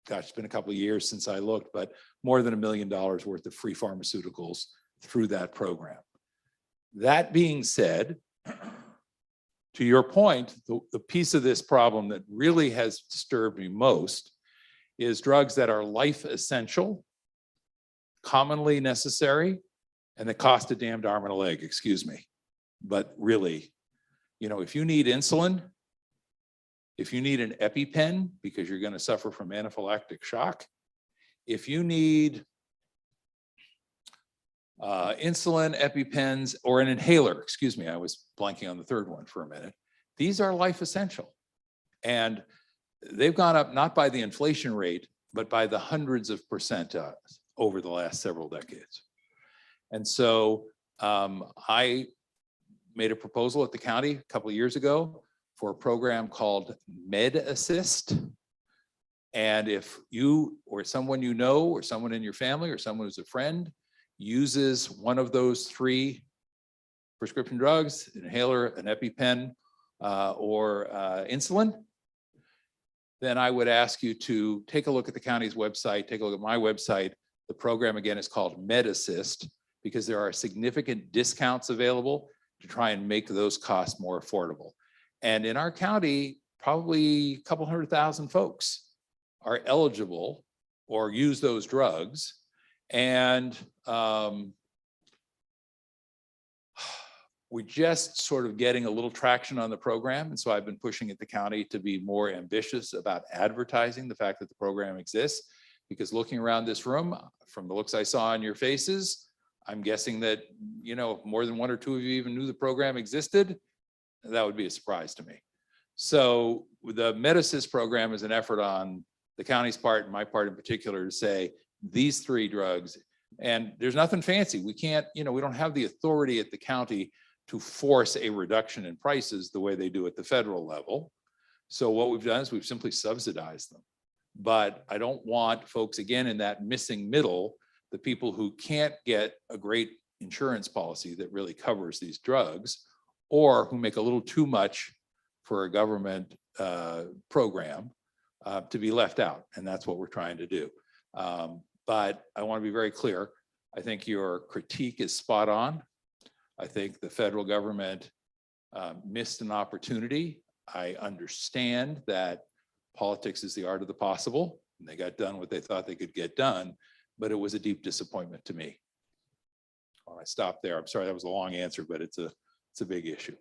A: gosh, it's been a couple of years since I looked, but more than $1 million worth of free pharmaceuticals through that program. That being said, to your point, the piece of this problem that really has disturbed me most is drugs that are life essential, commonly necessary, and that cost a damned arm and a leg, excuse me. But really, you know, if you need insulin, if you need an EpiPen because you're going to suffer from anaphylactic shock, if you need insulin, EpiPens, or an inhaler, excuse me, I was blanking on the third one for a minute. These are life essential. And they've gone up not by the inflation rate, but by the hundreds of percent over the last several decades. And so I made a proposal at the county a couple of years ago for a program called Medicis. And if you or someone you know or someone in your family or someone who's a friend uses one of those three prescription drugs, an inhaler, an EpiPen, or insulin, then I would ask you to take a look at the county's website, take a look at my website. The program, again, is called Medicis because there are significant discounts available to try and make those costs more affordable. And in our county, probably a couple 100,000 folks are eligible or use those drugs. And we're just sort of getting a little traction on the program. And so I've been pushing at the county to be more ambitious about advertising the fact that the program exists, because looking around this room, from the looks I saw on your faces, I'm guessing that, you know, more than one or two of you even knew the program existed. That would be a surprise to me. So the Medicis program is an effort on the county's part and my part in particular to say these three drugs, and there's nothing fancy. We can't, you know, we don't have the authority at the county to force a reduction in prices the way they do at the federal level. So what we've done is we've simply subsidized them. But I don't want folks, again, in that missing middle, the people who can't get a great insurance policy that really covers these drugs, or who make a little too much for a government program, to be left out. And that's what we're trying to do. But I want to be very clear. I think your critique is spot on. I think the federal government missed an opportunity. I understand that politics is the art of the possible, and they got done what they thought they could get done, but it was a deep disappointment to me. Well, I stopped there. I'm sorry, that was a long answer, but it's a big issue.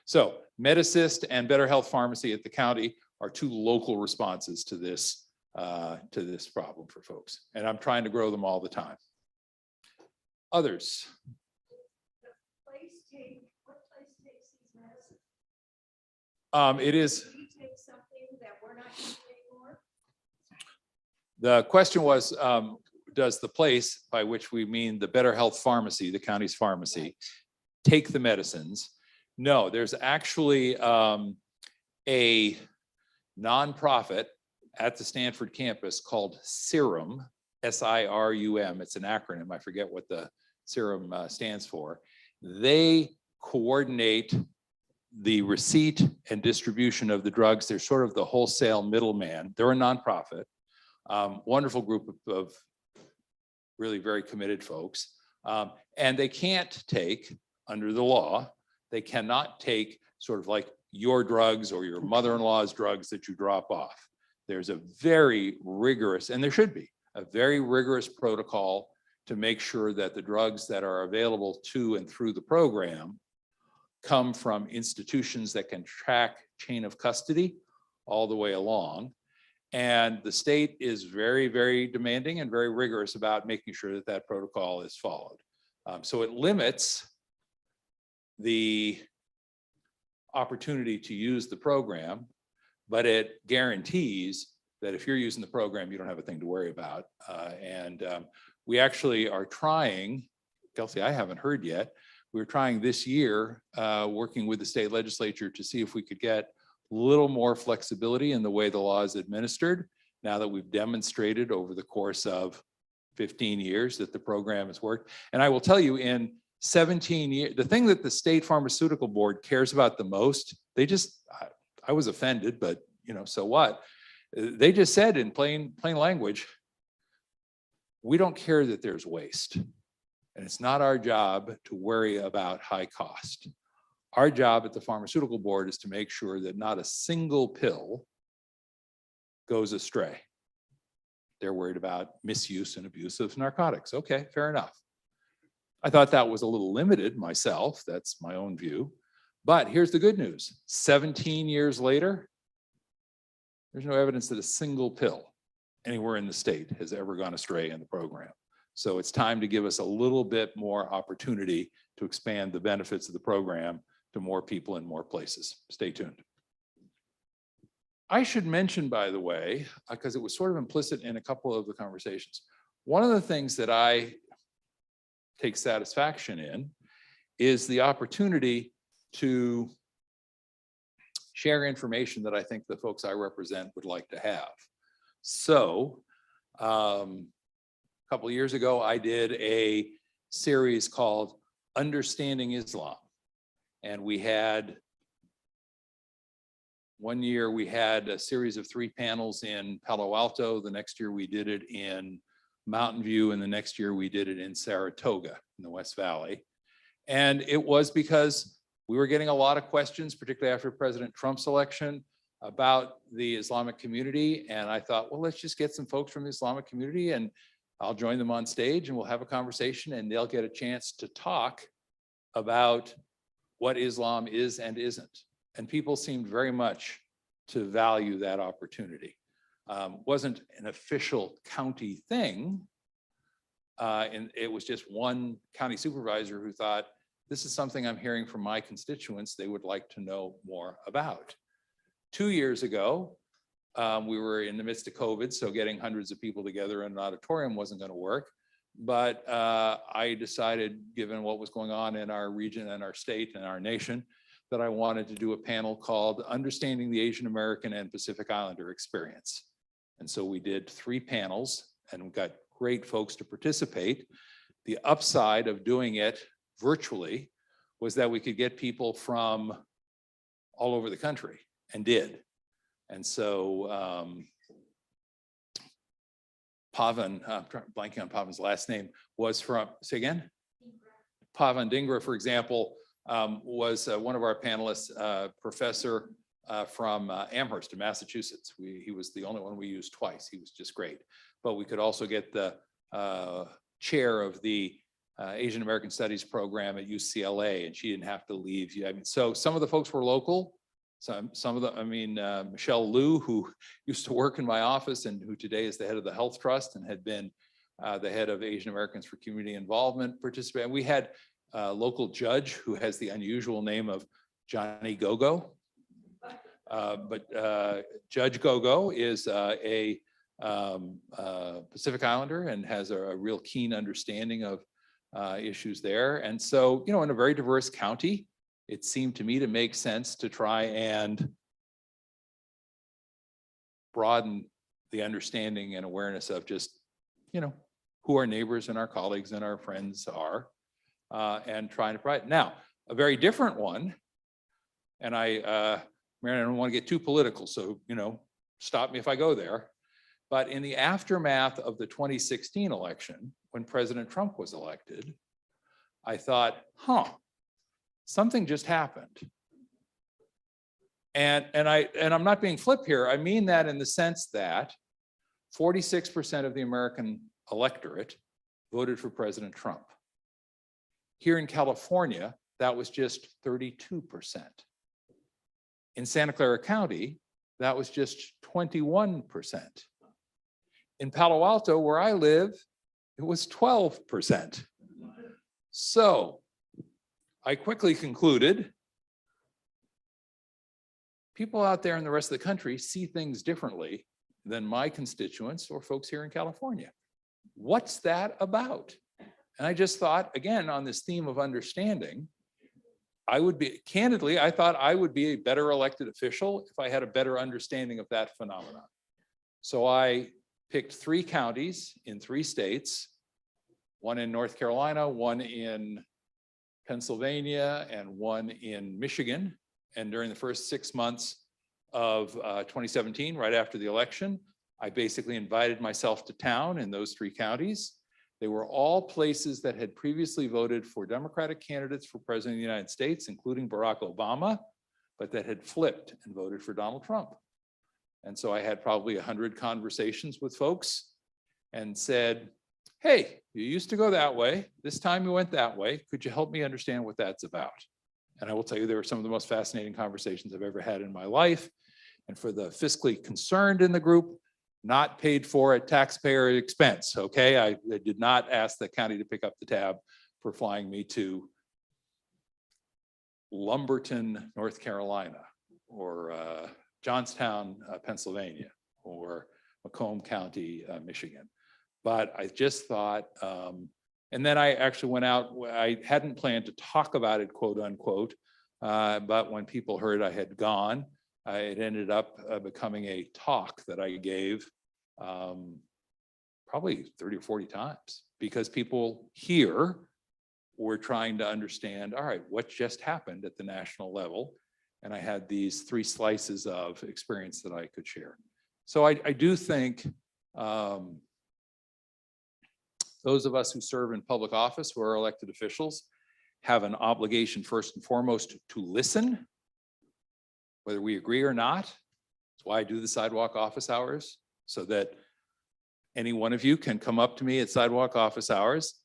A: So Medicis and Better Health Pharmacy at the county are two local responses to this problem for folks. And I'm trying to grow them all the time. Others?
C: What place takes these medicines?
A: It is,
C: Do you take something that we're not using anymore?
A: the question was, does the place, by which we mean the Better Health Pharmacy, the county's pharmacy, take the medicines? No, there's actually a nonprofit at the Stanford campus called Serum, S-I-R-U-M. It's an acronym. I forget what the Serum stands for. They coordinate the receipt and distribution of the drugs. They're sort of the wholesale middleman. They're a nonprofit, wonderful group of really very committed folks. And they can't take, under the law, they cannot take sort of like your drugs or your mother-in-law's drugs that you drop off. There's a very rigorous, and there should be, a very rigorous protocol to make sure that the drugs that are available to and through the program come from institutions that can track chain of custody all the way along. And the state is very, very demanding and very rigorous about making sure that that protocol is followed. So it limits the opportunity to use the program, but it guarantees that if you're using the program, you don't have a thing to worry about. We actually are trying, Kelsey, I haven't heard yet, we're trying this year, working with the state legislature to see if we could get a little more flexibility in the way the law is administered, now that we've demonstrated over the course of 15 years that the program has worked. And I will tell you, in 17 years, the thing that the state pharmaceutical board cares about the most, they just, I was offended, but so what? They just said in plain language, we don't care that there's waste. And it's not our job to worry about high cost. Our job at the pharmaceutical board is to make sure that not a single pill goes astray. They're worried about misuse and abuse of narcotics. Okay, fair enough. I thought that was a little limited myself. That's my own view. But here's the good news. 17 years later, there's no evidence that a single pill anywhere in the state has ever gone astray in the program. So it's time to give us a little bit more opportunity to expand the benefits of the program to more people in more places. Stay tuned. I should mention, by the way, because it was sort of implicit in a couple of the conversations, one of the things that I take satisfaction in is the opportunity to share information that I think the folks I represent would like to have. So a couple of years ago, I did a series called Understanding Islam. And we had, one year we had a series of 3 panels in Palo Alto. The next year we did it in Mountain View, and the next year we did it in Saratoga in the West Valley. And it was because we were getting a lot of questions, particularly after President Trump's election, about the Islamic community. And I thought, well, let's just get some folks from the Islamic community and I'll join them on stage and we'll have a conversation and they'll get a chance to talk about what Islam is and isn't. And people seemed very much to value that opportunity. Wasn't an official county thing. And it was just one county supervisor who thought, this is something I'm hearing from my constituents they would like to know more about. 2 years ago, we were in the midst of COVID, so getting hundreds of people together in an auditorium wasn't going to work. But I decided, given what was going on in our region and our state and our nation, that I wanted to do a panel called Understanding the Asian American and Pacific Islander Experience. And so we did 3 panels and we got great folks to participate. The upside of doing it virtually was that we could get people from all over the country, and did. And so Pavan, blanking on Pavan's last name, was from, say again? Pavan Dingra, for example, was one of our panelists, professor from Amherst in Massachusetts. He was the only one we used twice. He was just great. But we could also get the chair of the Asian American Studies program at UCLA, and she didn't have to leave. I mean, so some of the folks were local. Some of the, I mean, Michelle Liu, who used to work in my office and who today is the head of the Health Trust and had been the head of Asian Americans for Community Involvement, participate. And we had a local judge who has the unusual name of Johnny Gogo. But Judge Gogo is a Pacific Islander and has a real keen understanding of issues there. And so, you know, in a very diverse county, it seemed to me to make sense to try and broaden the understanding and awareness of just, you know, who our neighbors and our colleagues and our friends are, and trying to provide. Now, a very different one, and Marianne, I don't want to get too political, so, you know, stop me if I go there. But in the aftermath of the 2016 election, when President Trump was elected, I thought, something just happened. And I'm not being flip here. I mean that in the sense that 46% of the American electorate voted for President Trump. Here in California, that was just 32%. In Santa Clara County, that was just 21%. In Palo Alto, where I live, it was 12%. So I quickly concluded people out there in the rest of the country see things differently than my constituents or folks here in California. What's that about? And I just thought, again, on this theme of understanding, candidly, I thought I would be a better elected official if I had a better understanding of that phenomenon. So I picked 3 counties in 3 states, one in North Carolina, one in Pennsylvania, and one in Michigan. And during the first 6 months of 2017, right after the election, I basically invited myself to town in those 3 counties. They were all places that had previously voted for Democratic candidates for President of the United States, including Barack Obama, but that had flipped and voted for Donald Trump. And so I had probably 100 conversations with folks and said, hey, you used to go that way. This time you went that way. Could you help me understand what that's about? And I will tell you, they were some of the most fascinating conversations I've ever had in my life. And for the fiscally concerned in the group, not paid for at taxpayer expense, okay? I did not ask the county to pick up the tab for flying me to Lumberton, North Carolina, or Johnstown, Pennsylvania, or Macomb County, Michigan. But I just thought, and then I actually went out, I hadn't planned to talk about it, quote unquote, but when people heard I had gone, it ended up becoming a talk that I gave probably 30 or 40 times, because people here were trying to understand, all right, what just happened at the national level? And I had these 3 slices of experience that I could share. So I do think those of us who serve in public office, who are elected officials, have an obligation first and foremost to listen, whether we agree or not. That's why I do the sidewalk office hours, so that any one of you can come up to me at sidewalk office hours,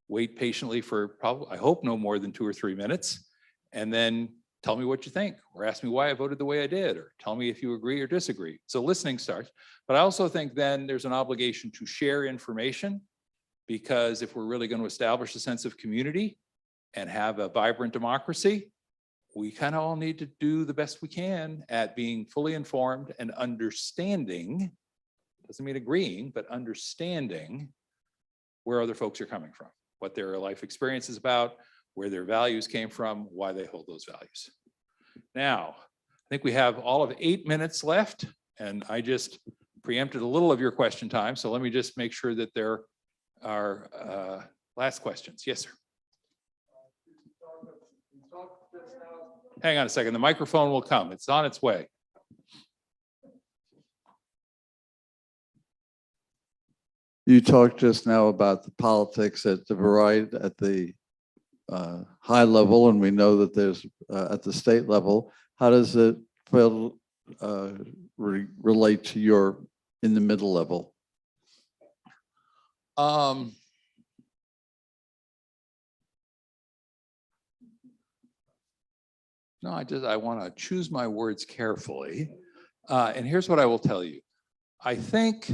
A: wait patiently for probably, I hope, no more than 2 or 3 minutes, and then tell me what you think, or ask me why I voted the way I did, or tell me if you agree or disagree. So listening starts. But I also think then there's an obligation to share information, because if we're really going to establish a sense of community and have a vibrant democracy, we kind of all need to do the best we can at being fully informed and understanding, doesn't mean agreeing, but understanding where other folks are coming from, what their life experience is about, where their values came from, why they hold those values. Now, I think we have all of 8 minutes left, and I just preempted a little of your question time. So let me just make sure that there are last questions. Yes, sir. Hang on a second. The microphone will come. It's on its way.
F: You talked just now about the politics at the variety at the high level, and we know that there's at the state level. How does it feel, relate to your in the middle level?
A: No, I want to choose my words carefully. And here's what I will tell you. I think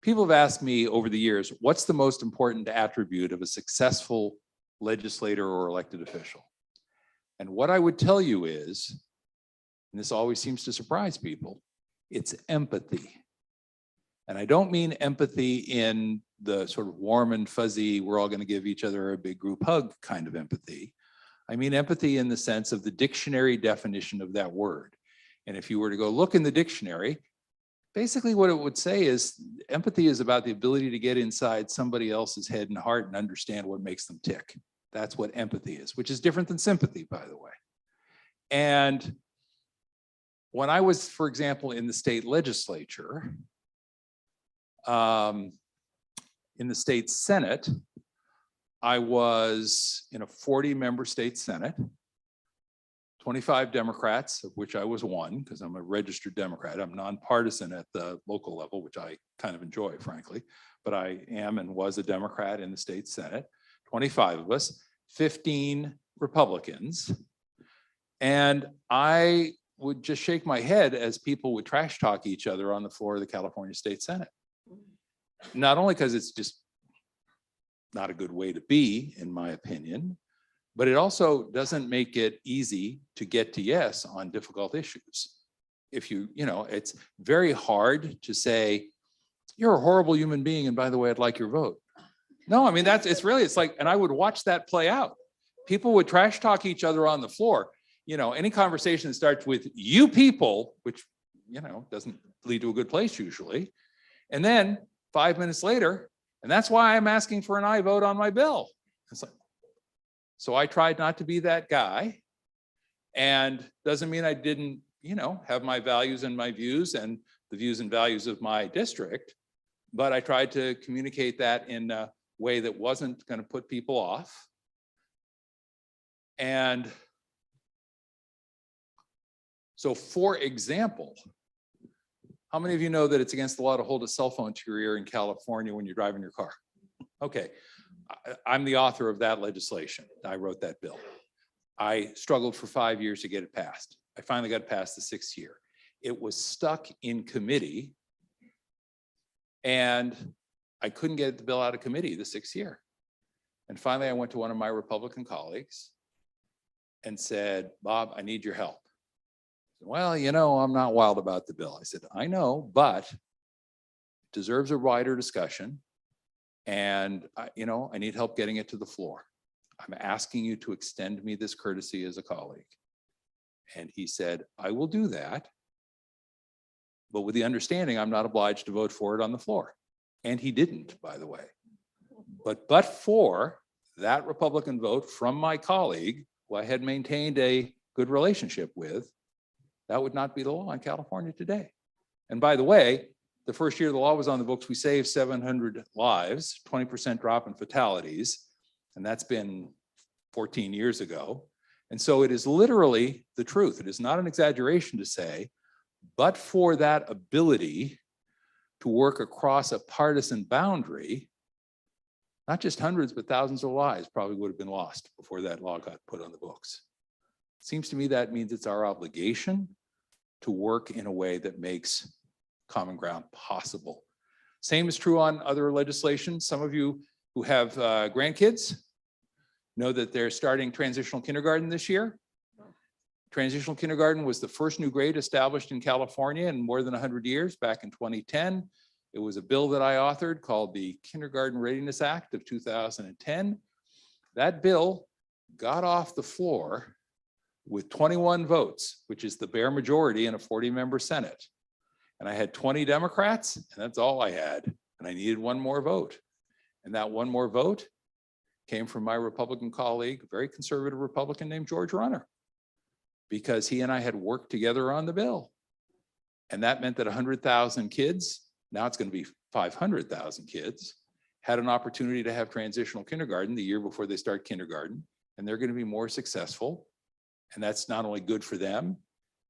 A: people have asked me over the years, what's the most important attribute of a successful legislator or elected official? And what I would tell you is, and this always seems to surprise people, it's empathy. And I don't mean empathy in the sort of warm and fuzzy, we're all going to give each other a big group hug kind of empathy. I mean empathy in the sense of the dictionary definition of that word. And if you were to go look in the dictionary, basically what it would say is empathy is about the ability to get inside somebody else's head and heart and understand what makes them tick. That's what empathy is, which is different than sympathy, by the way. And when I was, for example, in the state legislature, in the state Senate, I was in a 40-member state Senate, 25 Democrats, of which I was one, because I'm a registered Democrat. I'm nonpartisan at the local level, which I kind of enjoy, frankly. But I am and was a Democrat in the state Senate, 25 of us, 15 Republicans. And I would just shake my head as people would trash talk each other on the floor of the California State Senate. Not only because it's just not a good way to be, in my opinion, but it also doesn't make it easy to get to yes on difficult issues. If it's very hard to say, you're a horrible human being, and by the way, I'd like your vote. No, I mean, it's like, and I would watch that play out. People would trash talk each other on the floor. Any conversation that starts with you people, which, doesn't lead to a good place usually. And then 5 minutes later, and that's why I'm asking for an aye vote on my bill. It's like, so I tried not to be that guy, and doesn't mean I didn't, have my values and my views and the views and values of my district, but I tried to communicate that in a way that wasn't going to put people off. And so, for example, how many of you know that it's against the law to hold a cell phone to your ear in California when you're driving your car? Okay, I'm the author of that legislation. I wrote that bill. I struggled for 5 years to get it passed. I finally got it passed the 6th year. It was stuck in committee, and I couldn't get the bill out of committee the 6th year. And finally, I went to one of my Republican colleagues and said, Bob, I need your help. Well, I'm not wild about the bill. I said, I know, but it deserves a wider discussion. And, I need help getting it to the floor. I'm asking you to extend me this courtesy as a colleague. And he said, I will do that, but with the understanding I'm not obliged to vote for it on the floor. And he didn't, by the way. But for that Republican vote from my colleague, who I had maintained a good relationship with, that would not be the law in California today. And by the way, the first year the law was on the books, we saved 700 lives, 20% drop in fatalities, and that's been 14 years ago. And so it is literally the truth. It is not an exaggeration to say, but for that ability to work across a partisan boundary, not just hundreds, but thousands of lives probably would have been lost before that law got put on the books. It seems to me that means it's our obligation to work in a way that makes common ground possible. Same is true on other legislation. Some of you who have grandkids know that they're starting transitional kindergarten this year. Transitional kindergarten was the first new grade established in California in more than 100 years, back in 2010. It was a bill that I authored called the Kindergarten Readiness Act of 2010. That bill got off the floor with 21 votes, which is the bare majority in a 40-member Senate. And I had 20 Democrats, and that's all I had. And I needed one more vote. And that one more vote came from my Republican colleague, a very conservative Republican named George Runner, because he and I had worked together on the bill. And that meant that 100,000 kids, now it's going to be 500,000 kids, had an opportunity to have transitional kindergarten the year before they start kindergarten, and they're going to be more successful. And that's not only good for them,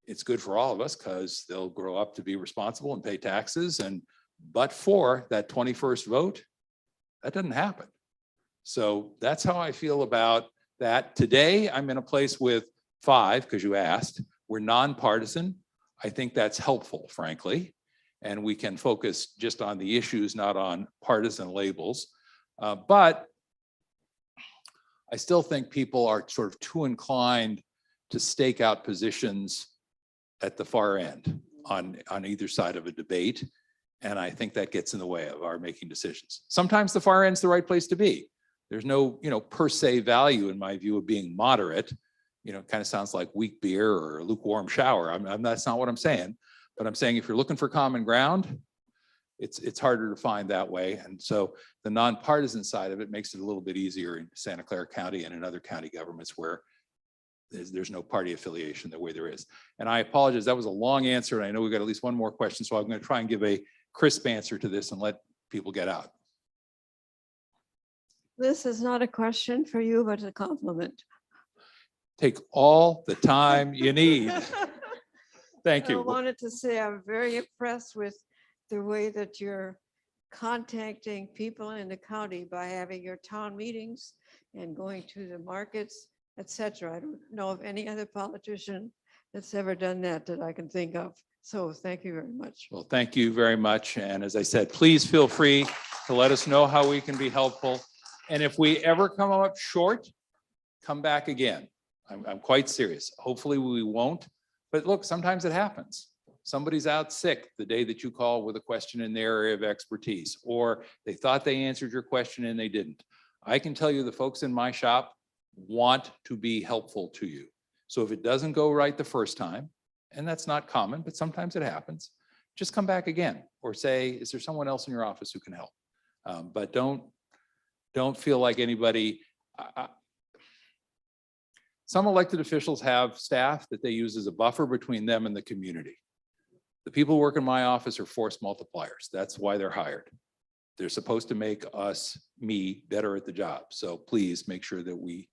A: it's good for all of us because they'll grow up to be responsible and pay taxes. And but for that 21st vote, that doesn't happen. So that's how I feel about that. Today, I'm in a place with 5, because you asked. We're nonpartisan. I think that's helpful, frankly. And we can focus just on the issues, not on partisan labels. But I still think people are sort of too inclined to stake out positions at the far end on either side of a debate. And I think that gets in the way of our making decisions. Sometimes the far end's the right place to be. There's no, per se value in my view of being moderate. It kind of sounds like weak beer or a lukewarm shower. That's not what I'm saying. But I'm saying if you're looking for common ground, it's harder to find that way. And so the nonpartisan side of it makes it a little bit easier in Santa Clara County and in other county governments where there's no party affiliation the way there is. And I apologize, that was a long answer. And I know we've got at least one more question. So I'm going to try and give a crisp answer to this and let people get out.
C: This is not a question for you, but a compliment.
A: Take all the time you need. Thank
C: I
A: you.
C: wanted to say I'm very impressed with the way that you're contacting people in the county by having your town meetings and going to the markets, etc. I don't know of any other politician that's ever done that I can think of. So thank you very much.
A: Well, thank you very much. And as I said, please feel free to let us know how we can be helpful. And if we ever come up short, come back again. I'm quite serious. Hopefully we won't. But look, sometimes it happens. Somebody's out sick the day that you call with a question in their area of expertise, or they thought they answered your question and they didn't. I can tell you the folks in my shop want to be helpful to you. So if it doesn't go right the first time, and that's not common, but sometimes it happens, just come back again or say, is there someone else in your office who can help? But don't feel like anybody, some elected officials have staff that they use as a buffer between them and the community. The people who work in my office are force multipliers. That's why they're hired. They're supposed to make me better at the job. So please make sure that we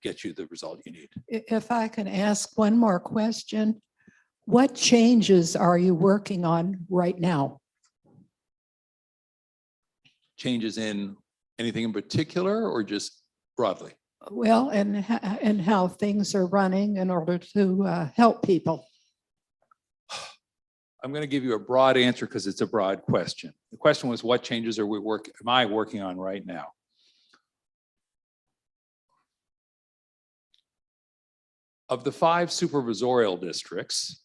A: get you the result you need.
B: If I can ask one more question, what changes are you working on right now?
A: Changes in anything in particular or just broadly?
B: Well, and how things are running in order to help people.
A: I'm going to give you a broad answer because it's a broad question. The question was, what changes am I working on right now? Of the 5 supervisorial districts,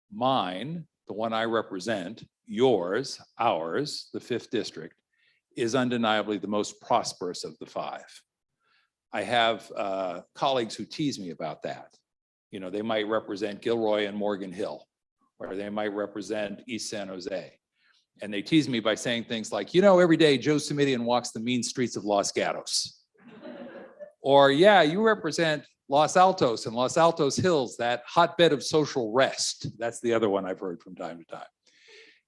A: mine, the one I represent, yours, ours, the 5th district, is undeniably the most prosperous of the 5. I have colleagues who tease me about that. They might represent Gilroy and Morgan Hill, or they might represent East San Jose. And they tease me by saying things like, every day Joe Simidian walks the mean streets of Los Gatos. Or, yeah, you represent Los Altos and Los Altos Hills, that hotbed of social rest. That's the other one I've heard from time to time.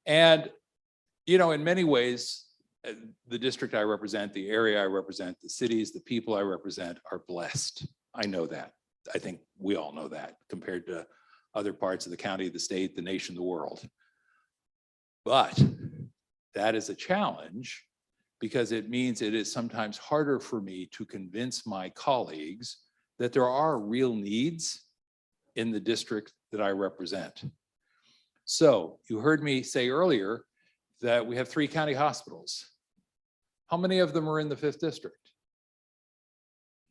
A: And, in many ways, the district I represent, the area I represent, the cities, the people I represent are blessed. I know that. I think we all know that compared to other parts of the county, the state, the nation, the world. But that is a challenge because it means it is sometimes harder for me to convince my colleagues that there are real needs in the district that I represent. So you heard me say earlier that we have 3 county hospitals. How many of them are in the 5th district?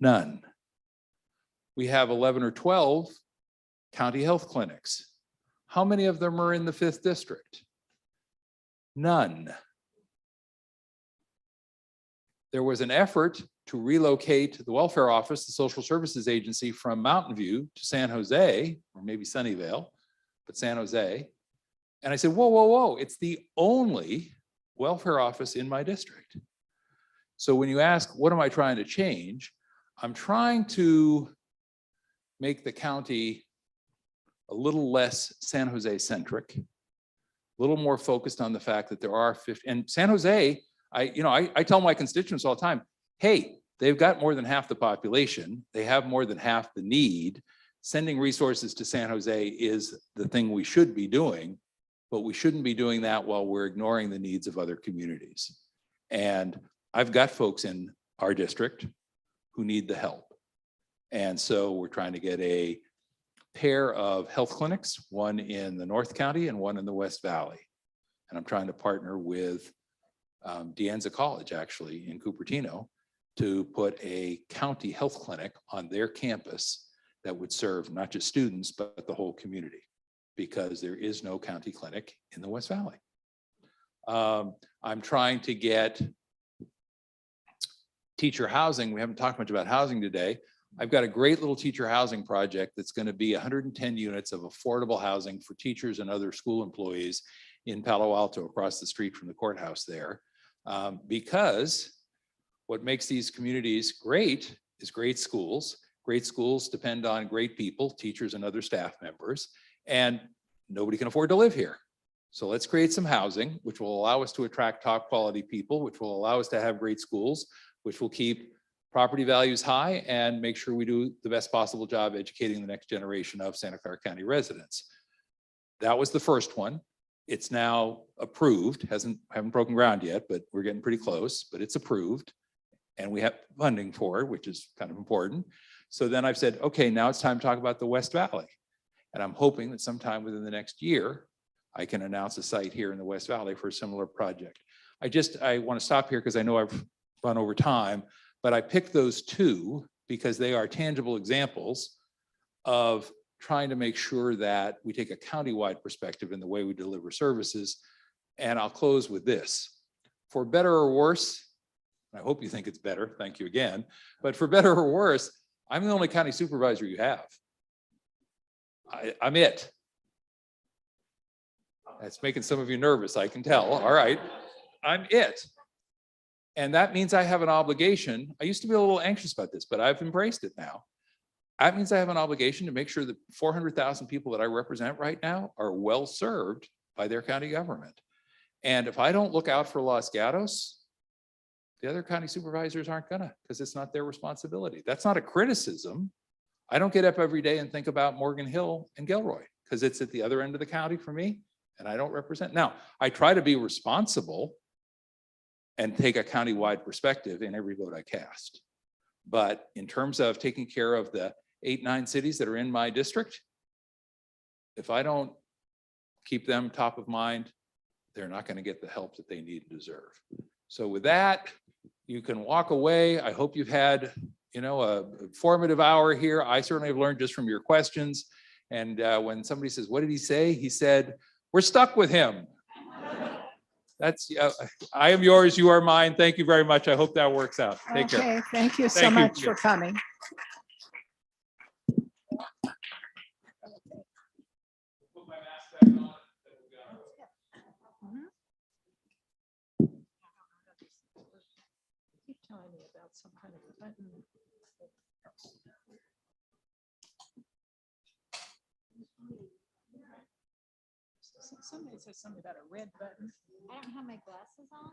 A: None. We have 11 or 12 county health clinics. How many of them are in the 5th district? None. There was an effort to relocate the welfare office, the social services agency, from Mountain View to San Jose, or maybe Sunnyvale, but San Jose. And I said, whoa, whoa, whoa, it's the only welfare office in my district. So when you ask, what am I trying to change? I'm trying to make the county a little less San Jose centric, a little more focused on the fact that there are 50, and San Jose, I tell my constituents all the time, hey, they've got more than half the population. They have more than half the need. Sending resources to San Jose is the thing we should be doing, but we shouldn't be doing that while we're ignoring the needs of other communities. And I've got folks in our district who need the help. And so we're trying to get a pair of health clinics, one in the North County and one in the West Valley. And I'm trying to partner with De Anza College, actually, in Cupertino, to put a county health clinic on their campus that would serve not just students, but the whole community, because there is no county clinic in the West Valley. I'm trying to get teacher housing. We haven't talked much about housing today. I've got a great little teacher housing project that's going to be 110 units of affordable housing for teachers and other school employees in Palo Alto, across the street from the courthouse there. Because what makes these communities great is great schools. Great schools depend on great people, teachers and other staff members, and nobody can afford to live here. So let's create some housing, which will allow us to attract top quality people, which will allow us to have great schools, which will keep property values high and make sure we do the best possible job educating the next generation of Santa Clara County residents. That was the first one. It's now approved, haven't broken ground yet, but we're getting pretty close, but it's approved. And we have funding for it, which is kind of important. So then I've said, okay, now it's time to talk about the West Valley. And I'm hoping that sometime within the next year, I can announce a site here in the West Valley for a similar project. I want to stop here because I know I've run over time, but I picked those two because they are tangible examples of trying to make sure that we take a countywide perspective in the way we deliver services. And I'll close with this. For better or worse, I hope you think it's better, thank you again, but for better or worse, I'm the only county supervisor you have. I'm it. That's making some of you nervous, I can tell. All right, I'm it. And that means I have an obligation. I used to be a little anxious about this, but I've embraced it now. That means I have an obligation to make sure that 400,000 people that I represent right now are well served by their county government. And if I don't look out for Los Gatos, the other county supervisors aren't gonna, because it's not their responsibility. That's not a criticism. I don't get up every day and think about Morgan Hill and Gilroy because it's at the other end of the county for me and I don't represent. Now, I try to be responsible and take a countywide perspective in every vote I cast. But in terms of taking care of the 8-9 cities that are in my district, if I don't keep them top of mind, they're not going to get the help that they need and deserve. So with that, you can walk away. I hope you've had, a formative hour here. I certainly have learned just from your questions. And when somebody says, what did he say? He said, we're stuck with him. That's, I am yours, you are mine. Thank you very much. I hope that works out. Take care.
B: Okay, thank you so
A: Thank you.
B: much for coming.
A: Put my mask back on.
B: Keep telling me about some kind of button. Somebody said something about a red button.
G: I don't have my glasses on.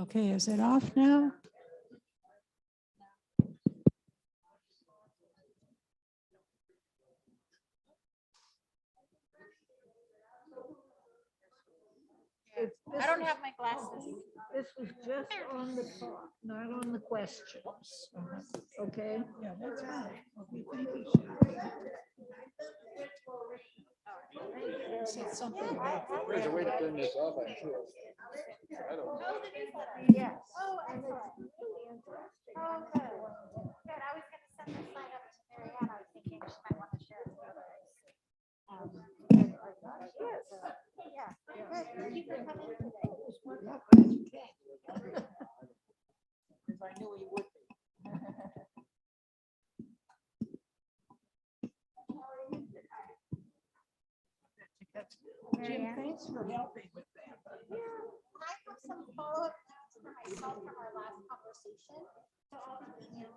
B: Okay, is it off now?
G: I don't have my glasses.
C: This was just on the talk, not on the questions. Okay?
B: Yeah, that's right. Okay, thank you, Sharon. Said something about the red button.
G: Yes. Oh, excellent. Oh, good. Good. I was gonna send this slide up to Mary Ann. I was thinking she might want to share it with others. Yeah. Good. Thank you for coming today.
B: Because I knew he would be.
G: Mary
B: Jim,
G: Ann?
B: thanks for helping with that.
G: Yeah. I have some follow-up notes for myself from our last conversation. So I'll email